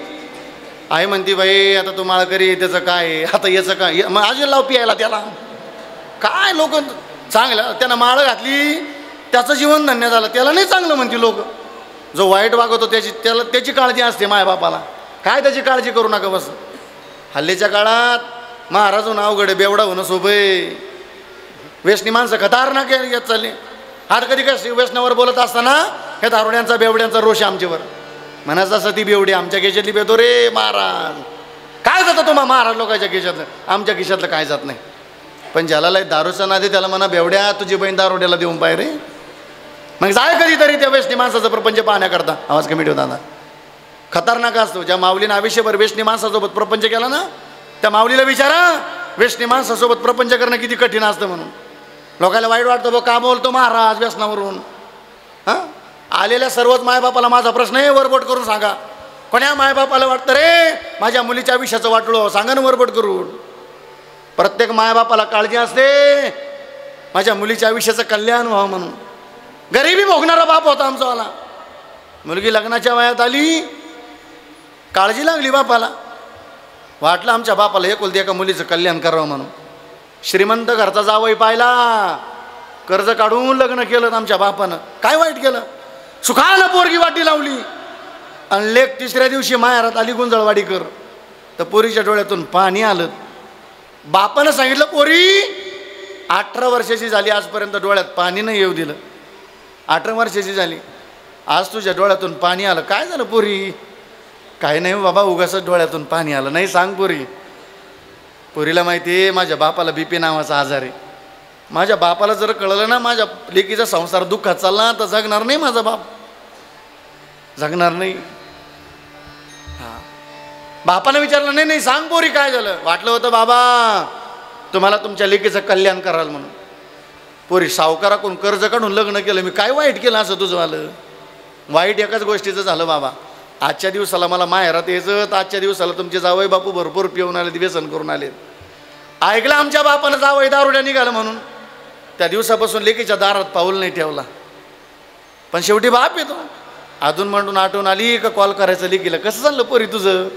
आई म्हणते बाई आता तो माळकरी, त्याचं काय आता, याचं काय, मग अजून लाव पियायला त्याला. काय लोक चांगलं, त्यानं माळ घातली त्याचं जीवन धन्य झालं, त्याला नाही चांगलं म्हणते लोक. जो वाईट वागवतो त्याची काळजी असते मायबापाला. काय त्याची काळजी करू नका बस. हल्लीच्या काळात महाराज होणं अवघड, बेवडा होणं सोपे. व्यसनी माणसं खतरनाक येत चालली. आज कधी काय व्यसनावर बोलत असताना हे दारुड्यांचा बेवड्यांचा रोष आमच्यावर. म्हणायचं असं ती बेवडी आमच्या खिशातली बेतो रे महाराज. काय जातं तुम्हा महाराज लोकांच्या खिशातलं, आमच्या खिशातलं काय जात नाही. पण ज्याला लय दारूचा नादे त्याला म्हणा बेवड्या तुझी बहीण दारुड्याला देऊन पाय रे. मग जाय कधीतरी त्या व्यसनी माणसाचा प्रपंच पाहण्याकरता. आवाज कमी ठेवता ना. खतरनाक असतो. ज्या माऊलीनं आयुष्यभर व्यसनी माणसासोबत प्रपंच केला ना, त्या माऊलीला विचारा व्यसनी माणसासोबत प्रपंच करणं किती कठीण असतं म्हणून. लोकांना वाईट वाटतं बघ का बोलतो महाराज व्यसनावरून. हां, आलेल्या सर्वच मायबापाला माझा प्रश्न आहे, वरबट करून सांगा. कोण्या मायबापाला वाटतं रे माझ्या मुलीच्या आयुष्याचं वाटलो, सांगा ना वरबट करून. प्रत्येक मायबापाला काळजी असते माझ्या मुलीच्या आयुष्याचं कल्याण व्हावं म्हणून. गरिबी भोगणारा बाप होता आमचावाला. मुलगी लग्नाच्या वयात आली, काळजी लागली बापाला. वाटलं आमच्या बापाला एकुलती एका मुलीचं कल्याण करावं म्हणून. श्रीमंत घरचा जावई पाहिला, कर्ज काढून लग्न केलं आमच्या बापानं. काय वाईट केलं? सुखानं पोरगी वाटी लावली आणि लेक 3ऱ्या दिवशी माहेरात आली गुंजळवाडीकर. तर पोरीच्या डोळ्यातून पाणी आलं. बापानं सांगितलं पोरी 18 वर्षाची झाली, आजपर्यंत डोळ्यात पाणी नाही येऊ दिलं. 18 वर्षाची झाली, आज तुझ्या डोळ्यातून पाणी आलं. काय झालं पोरी? काय नाही बाबा, उगाचच डोळ्यातून पाणी आलं. नाही सांग पोरी. पोरीला माहिती आहे माझ्या बापाला BP नावाचा आजार आहे. माझ्या बापाला जर कळलं ना माझ्या लेकीचा संसार दुःखात चालला तर जगणार नाही माझा बाप, जगणार नाही. हां, बापानं विचारलं नाही नाही सांग पोरी काय झालं. वाटलं होतं बाबा तुम्हाला तुमच्या लेकीचं कल्याण कराल म्हणून. पोरी सावकाराकडून कर्ज काढून लग्न केलं. मी काय वाईट केलं असं तुझं आलं? वाईट एकाच गोष्टीचं झालं बाबा. आजच्या दिवसाला मला माहेरात यायचं, तर आजच्या दिवसाला तुमचे जावई बापू भरपूर पिऊन आले, व्यसन करून आले. ऐकलं आमच्या बापानं जावई दारुड्या निघालं म्हणून. त्या दिवसापासून लेकीच्या दारात पाऊल नाही ठेवला. पण शेवटी बाप येतो. अजून म्हणून आठवण आली का कॉल करायचं लेकीला, कसं चाललं पोरी तुझं?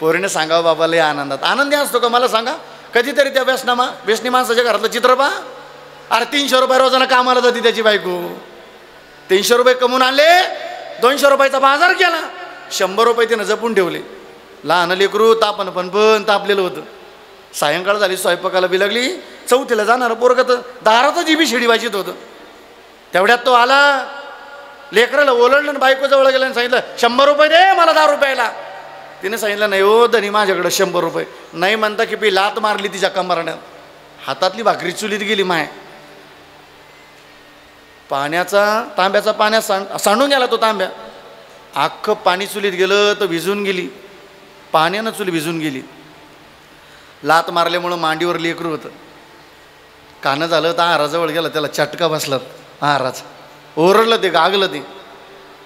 पोरीने सांगावं बाबाला लय आनंदात. आनंदी असतो का मला सांगा? कधीतरी त्या व्यसनी माणसाच्या घरातलं चित्र पहा. अरे 300 रुपये रोजानं कामाला जाते त्याची बायको. 300 रुपये कमवून आणले, 200 रुपयाचा बाजार केला, 100 रुपये त्यानं जपून ठेवले. लहान लेकरू तापन पण तापलेलं होतं. सायंकाळ झाली, स्वयंपाकाला बिलगली. 4थीला जाणारं पोरगं तर दारातच शिडी वाचित होतं. तेवढ्यात तो आला, लेकराला ओरडलं आणि बायको जवळ गेलं आणि सांगितलं 100 रुपये दे मला दारू प्यायला. तिने सांगितलं नाही हो धनी माझ्याकडं 100 रुपये नाही. म्हणता की पी लात मारली तिच्या कमराण्यात. हातातली भाकरी चुलीत गेली माय. तांब्याचा पाण्यात सांडून गेला तो तांब्या. अख्खं पाणी चुलीत गेलं तर भिजून गेली. पाण्यानं चुली भिजून गेली. लात मारल्यामुळं मांडीवर लेकरू होतं. कानं झालं तर आहाराजवळ गेलं, त्याला चटका बसला आहाराचा. ओरडलं ते, गागलं ते.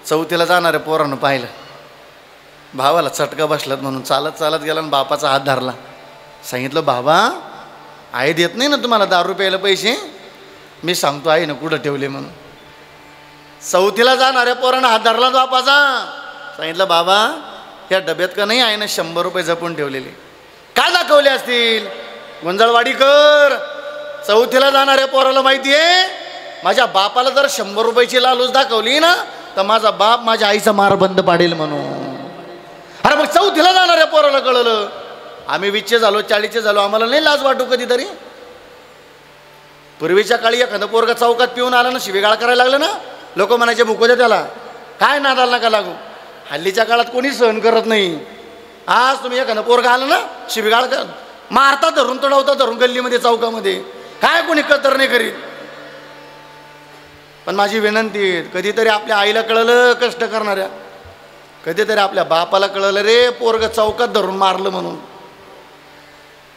4थीला जाणाऱ्या पोरानं पाहिलं भावाला चटका बसलात म्हणून. चालत चालत गेला आणि बापाचा हात धरला. सांगितलं बाबा आई देत नाही ना तुम्हाला दारू प्यायला पैसे, मी सांगतो आई ना कुठं ठेवले म्हणून. 4थीला जाणाऱ्या पोरानं हात धरला बापाचा. सांगितलं बाबा या डब्यात का नाही आहे ना 100 रुपये जपून ठेवलेले. काय दाखवले असतील? गुंजळवाडीकर 4थीला जाणाऱ्या पोराला माहिती आहे माझ्या बापाला जर 100 रुपयाची लालूच दाखवली ना तर माझा बाप माझ्या आईचा मार बंद पाडेल म्हणून. अरे मग 4थीला जाणाऱ्या पोराला कळलं. आम्ही 20चे झालो, 40चे झालो, आम्हाला नाही लाज वाटू कधीतरी? पूर्वीच्या काळी एखादं पोरगा चौकात पिऊन आला ना, शिवीगाळ करायला लागलं ना, लोक म्हणायचे भुको द्या त्याला, काय नादाला नका लागू. हल्लीच्या काळात कोणी सहन करत नाही. आज तुम्ही एखादं पोरगा आलं ना, शिवीगाळ कर, मारता धरून, तोडवता धरून गल्लीमध्ये चौकामध्ये, काय कोणी कदर नाही करीत. पण माझी विनंती, कधीतरी आपल्या आईला कळलं कष्ट करणाऱ्या, कधीतरी आपल्या बापाला कळलं रे पोरग चौकात धरून मारलं म्हणून.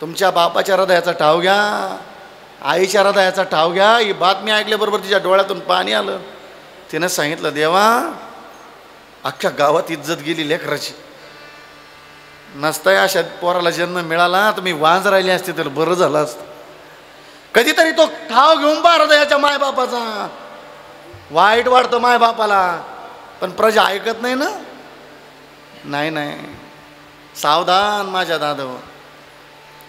तुमच्या बापाच्या हृदयाचा ठाव घ्या, आईच्या हृदयाचा ठाव घ्या. ही बातमी ऐकल्याबरोबर तिच्या डोळ्यातून पाणी आलं. तिनं सांगितलं देवा अख्ख्या गावात इज्जत गेली लेकराची. नसताय अशा पोराला जन्म मिळाला तर मी वांज राहिली असते तर बरं झालं असतं. कधीतरी तो ठाव घेऊन पाहत याच्या मायबापाचा. वाईट वाटतं मायबापाला, पण प्रजा ऐकत नाही ना. नाही, सावधान माझ्या दादा,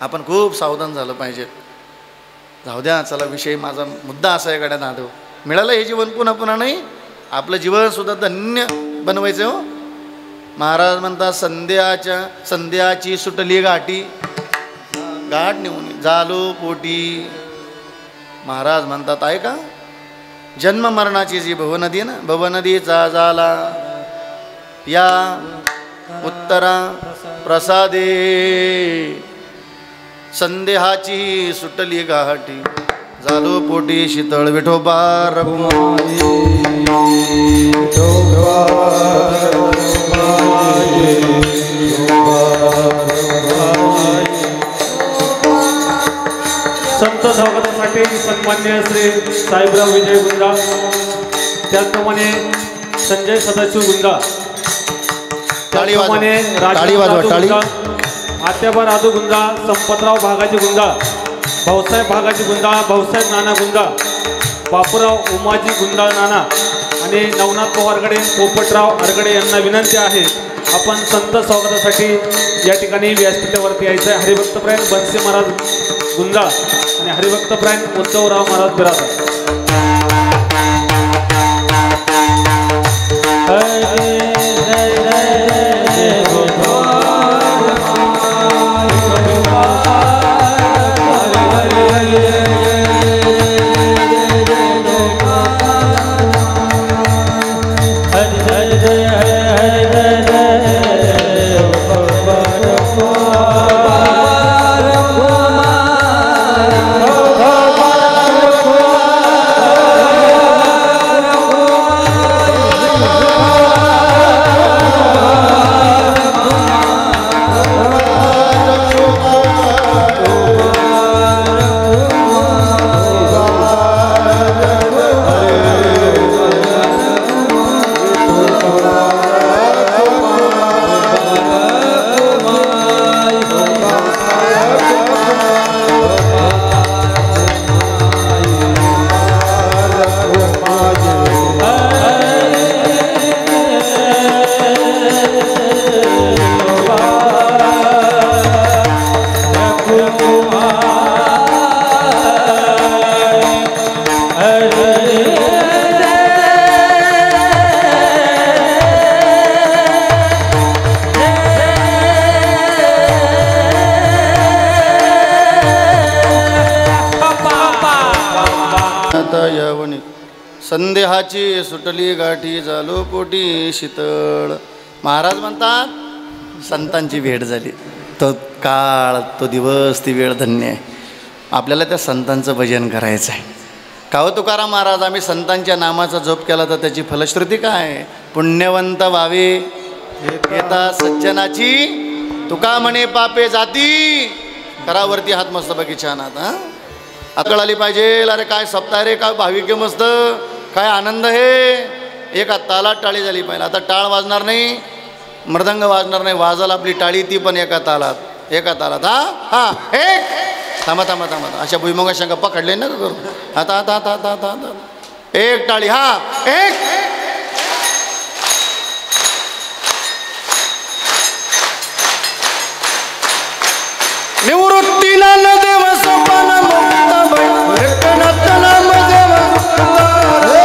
आपण खूप सावधान झालं पाहिजे. जाऊ द्या, चला विषय माझा मुद्दा असा आहे गड्या दादा, मिळालं हे जीवन पुन्हा पुन्हा नाही, आपलं जीवनसुद्धा धन्य बनवायचं हो. महाराज म्हणतात संध्याची सुटली गाठी, गाठ नेऊन झालो पोटी. महाराज म्हणतात ऐका, जन्म मरणाची जी भवनदी ना, भवनदीचा झाला या उत्तरा प्रसादे. संदेहाची सुटली गाठी, झालो पोटी शीतळ विठोबा रघुमाई. संत स्वागतासाठी सन्मान्य श्री साहेबराव विजय गुंजा, त्याचप्रमाणे संजय सदाशिव गुंजा, त्याचप्रमाणे राजा आत्याबा राजू गुंजा, संपतराव भागाजी गुंजा, भाऊसाहेब भागाजी गुंजा, भाऊसाहेब नाना गुंजा, बापूराव उमाजी गुंजा नाना आणि नवनाथ पवारगडे, पोपटराव अरगडे यांना विनंती आहे आपण संत स्वागतासाठी या ठिकाणी व्यासपीठावरती यायचं आहे. हरिभक्तप्रायण बनसे महाराज गुंजा आणि हरिभक्तप्रायण उद्धवराव महाराज बिरादर. संदेहाची सुटली गाठी, झालो पोटी शीतळ. महाराज म्हणतात संतांची भेट झाली, तो काळ, तो दिवस, ती वेळ धन्य आहे. आपल्याला त्या संतांचं भजन करायचं आहे. का हो तुकाराम महाराज, आम्ही संतांच्या नामाचा जप केला तर त्याची फलश्रुती काय? पुण्यवंत व्हावे येता सज्जनाची, तुका म्हणे पापे जाती. करावरती हात मस्त बघी नाथ. हां, अकळ आली पाहिजे. अरे काय सप्ताह रे, काय भाविक मस्त, काय आनंद आहे. एका तालात टाळी झाली पाहिजे. आता टाळ वाजणार नाही, मृदंग वाजणार नाही, वाजाल आपली टाळी, ती पण एका तालात, एका तालात. हां, एक थांबा थांबा थांबा, अशा भुईमुगाच्या गप्पा काढले ना करू. आता आता आता आता आता आता एक टाळी. हां, एक. निवृत्तीला न देव सोपान मुक्त भटकनात नाम देव तुकारा.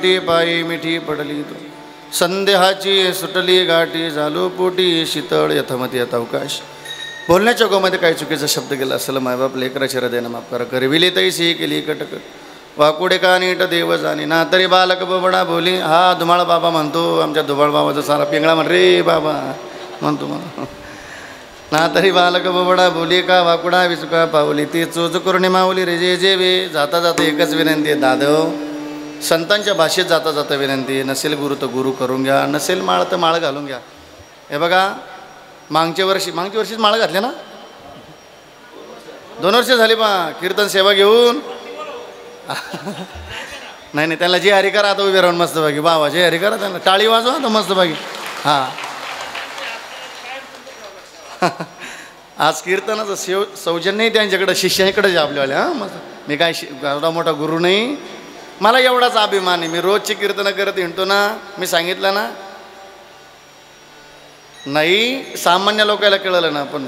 गाठी पायी मिठी पडली तो संदेहाची सुटली गाठी झालो पोटी शीतळ यथमती अवकाश. बोलण्याच्या गोमध्ये काही चुकीचा शब्द गेला असेल मायबाप लेकराच्या हृदयानं माफ करा. करविली तैसी केली कटक वाकुडे का नीट देव जाणे ना तरी बालक बबडा बोली. हा धुमाळ बाबा म्हणतो आमच्या धुमाळ बाबाचा सारा पिंगळा म्हण रे बाबा म्हणतो मला. ना तरी बालक बबडा बोली का वाकुडा विचुका पावली ती चोच करून मावली रे जे जे वे. जाता जाता एकच विनंती आहे दादव संतांच्या भाषेत जाता जाता विनंती. नसेल गुरु तर गुरु करून घ्या, नसेल माळ तर माळ घालून घ्या. हे बघा मागच्या वर्षीच माळ घातल्या ना. 2 वर्ष झाली बा कीर्तन सेवा घेऊन. नाही त्यांना जे हरी करा आता उभे राहून मस्त बाकी बाबा जे हरी करा त्यांना टाळी वाजवा तर मस्त बाकी. हां आज कीर्तनाचं सौजन्यही त्यांच्याकडं शिष्याकडे आपल्यावाले. हां मस्त मी काय एवढा मोठा गुरु नाही, मला एवढाच अभिमान आहे. मी रोजची कीर्तनं करत हिंडतो ना. मी सांगितलं ना नाही सामान्य लोकांना कळलं ना, पण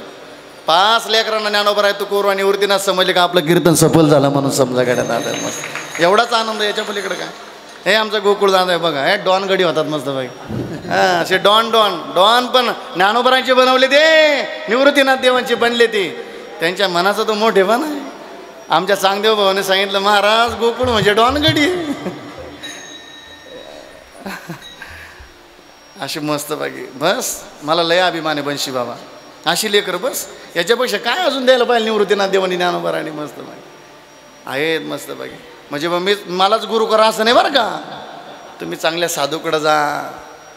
5 लेकरांना ज्ञानोबा आहे तू कोरू आणि वरतीनाथ समजले का आपलं कीर्तन सफल झालं म्हणून समजा गाड्यात आता मस्त एवढाच आनंद. याच्या पलीकडे काय. हे आमचा गोकुळ दादा आहे बघा, हे डॉन गडी होतात मस्त बाई. हां असे डॉन पण ज्ञानोबरांचे बनवले ते निवृत्तीनाथ देवांचे बनले ते. त्यांच्या मनाचा तो मोठेपणा आहे. आमच्या चांगदेव भावाने सांगितलं महाराज गोकुळ म्हणजे डॉन गडी. अशी मस्त बाकी बस मला लय अभिमान आहे बंशी बाबा. अशी लेकर बस याच्यापेक्षा काय अजून द्यायला पाहिजे. निवृत्तीनाथ देवानी ज्ञानोबा आणि मस्त बाकी आहेत मस्त बाकी. म्हणजे मग मलाच गुरु करा असं नाही बरं का. तुम्ही चांगल्या साधूकडं जा,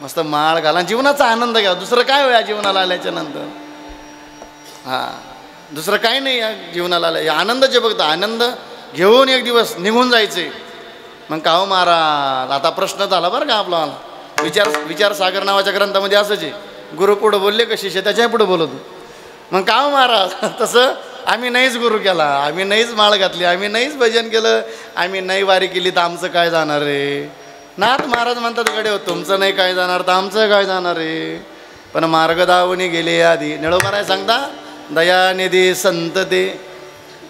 मस्त माळ घाला, जीवनाचा आनंद घ्या. दुसरं काय होया जीवनाला आल्याच्या नंतर. हां दुसरं काही नाही या जीवनाला आलं. आनंदाचे बघता आनंद घेऊन एक दिवस निघून जायचे. मग का हो महाराज आता प्रश्न झाला बरं का आपला. विचार सागर नावाच्या ग्रंथामध्ये असंच आहे. गुरु पुढं बोलले का शिष्य त्याच्याही पुढं बोलतो. मग का हो महाराज तसं आम्ही नाहीच गुरु केला, आम्ही नाहीच माळ घातली, आम्ही नाहीच भजन केलं, आम्ही नाही वारी केली तर आमचं काय जाणार रे. नाथ महाराज म्हणतात कडे हो तुमचं नाही काय जाणार तर आमचं काय जाणार रे. पण मार्ग दावणी गेले आधी निळोबाराय सांगता दयानिधी संत ते.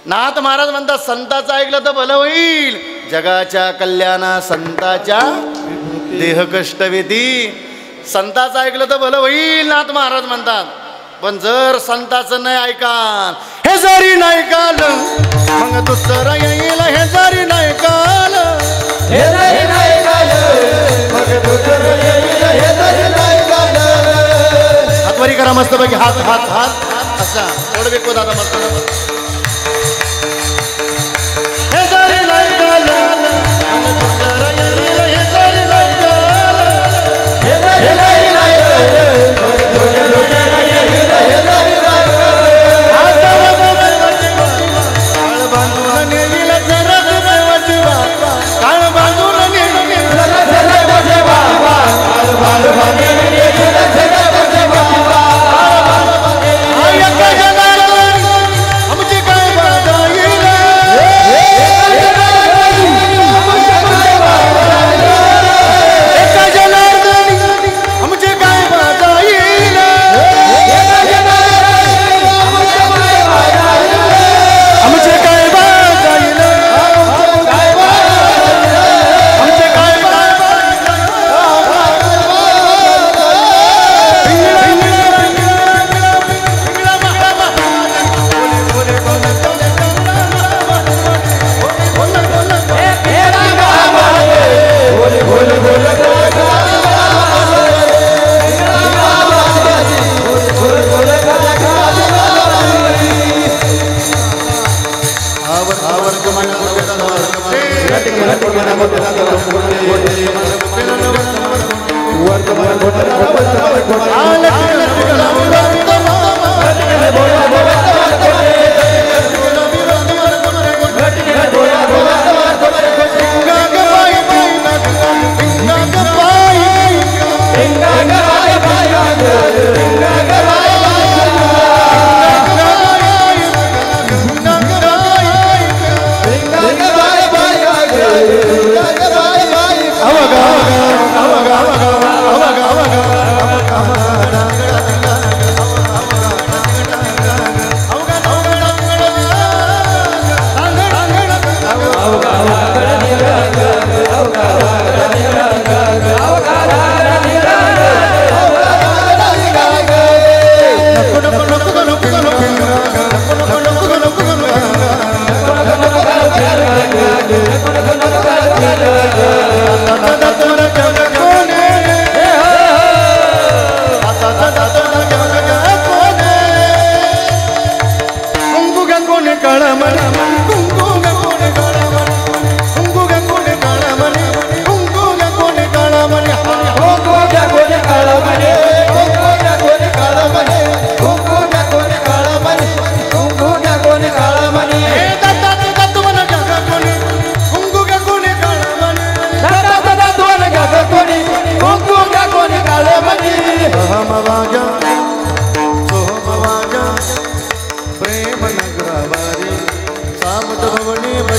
नाथ महाराज म्हणतात संताचं ऐकलं तर भलं होईल, जगाच्या कल्याणा संताच्या देह कष्टवेती. संताचं ऐकलं तर भलं होईल नाथ महाराज म्हणतात. पण जर संताचं नाही ऐकाल, हे जरी नाही काल मग दुसरं येईल. हे जरी नाही काल, हे जरी नाही काल मग दुसरं येईल. हे जरी नाही काल. हातवारी करा मस्त पैकी. हात हात हात असा थोडं बेको दादा मस्त. हे जरी नाही काल मग दुसरं येईल. हे जरी नाही काल, हे जरी नाही काल मग दुसरं येईल. हे जरी नाही काल. काळ बांधून नेईल जरग देवाची बाबा. काळ बांधून नेईल जगदेवाचे बाबा. काळ बांधून नेईल जगदेवाचे बाबा. एका जनार्दनी आमची काय बाधा येईल. एका जनार्दनी आमची काय बाधा येईल. आमचे काय बाधा येईल. आमचे काय Avaga, avaga, avaga, avaga, avaga, avaga, avaga.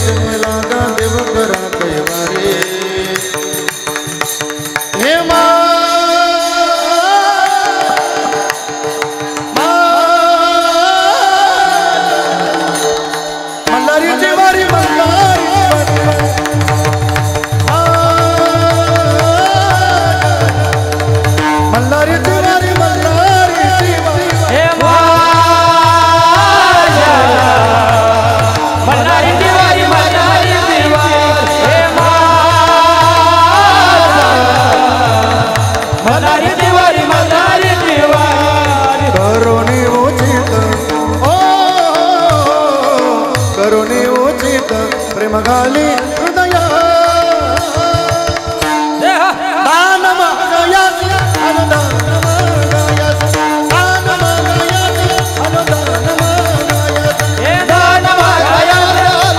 जन्म लागा देव करा कैवारे हे मल्हारीची वारी मल्हारीची वारी मल्हारीची वारी हे मल्हारीची वारी मल्हारीची वारी हे मल्हारीची वारी मल्हारीची वारी करुणी उचित करुणी उचित प्रेम घाली हृदया दान मागायास अनुदान मागायास दान मागायास अनुदान मागायास हे दान मागायास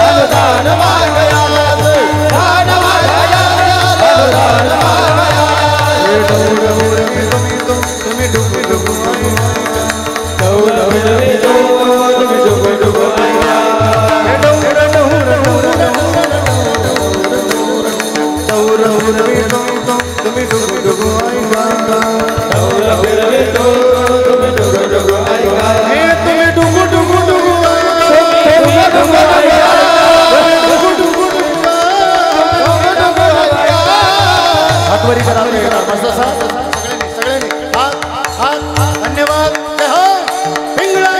अनुदान मागायास दान मागायास अनुदान मागायास तुम्ही डुबू डुबू हातवरी करा मस्त सगळ्यांनी हात हात धन्यवाद जय हो पिंगळा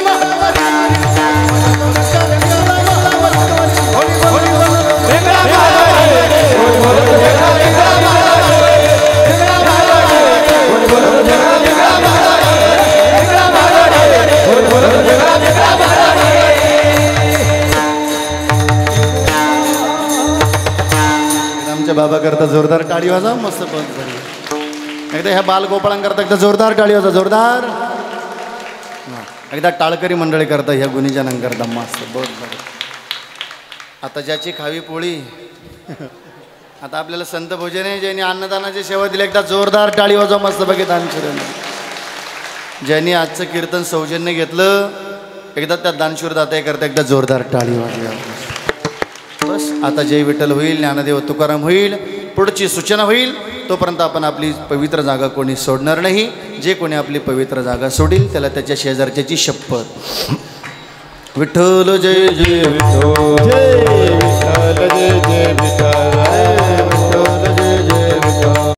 आमच्या बाबा करता जोरदार टाळी वाजा मस्त बंद झाली एकदा ह्या बालगोपाळांकरता एकदा जोरदार टाळी वाजा जोरदार एकदा टाळकरी मंडळी करता ह्या गुणीजनांकरता मस्त बहुत झालं आता ज्याची खावी पोळी आता आपल्याला संत भोजन आहे ज्यांनी अन्नदानाची सेवा दिली एकदा जोरदार टाळी वाजवा मस्त बघे दानशूरांनी ज्यांनी आजचं कीर्तन सौजन्य घेतलं एकदा त्या दानशूर दाता करता एकदा जोरदार टाळी वाजवा बस आता जय विठ्ठल होईल ज्ञानदेव तुकाराम होईल पुढची सूचना होईल तोपर्यंत आपण आपली पवित्र जागा कोणी सोडणार नाही जे कोणी आपली पवित्र जागा सोडील त्याला त्याच्या शेजारच्याची शपथ विठ्ठल जय जय विठ्ठल जय विठ्ठल जय जय विठ्ठल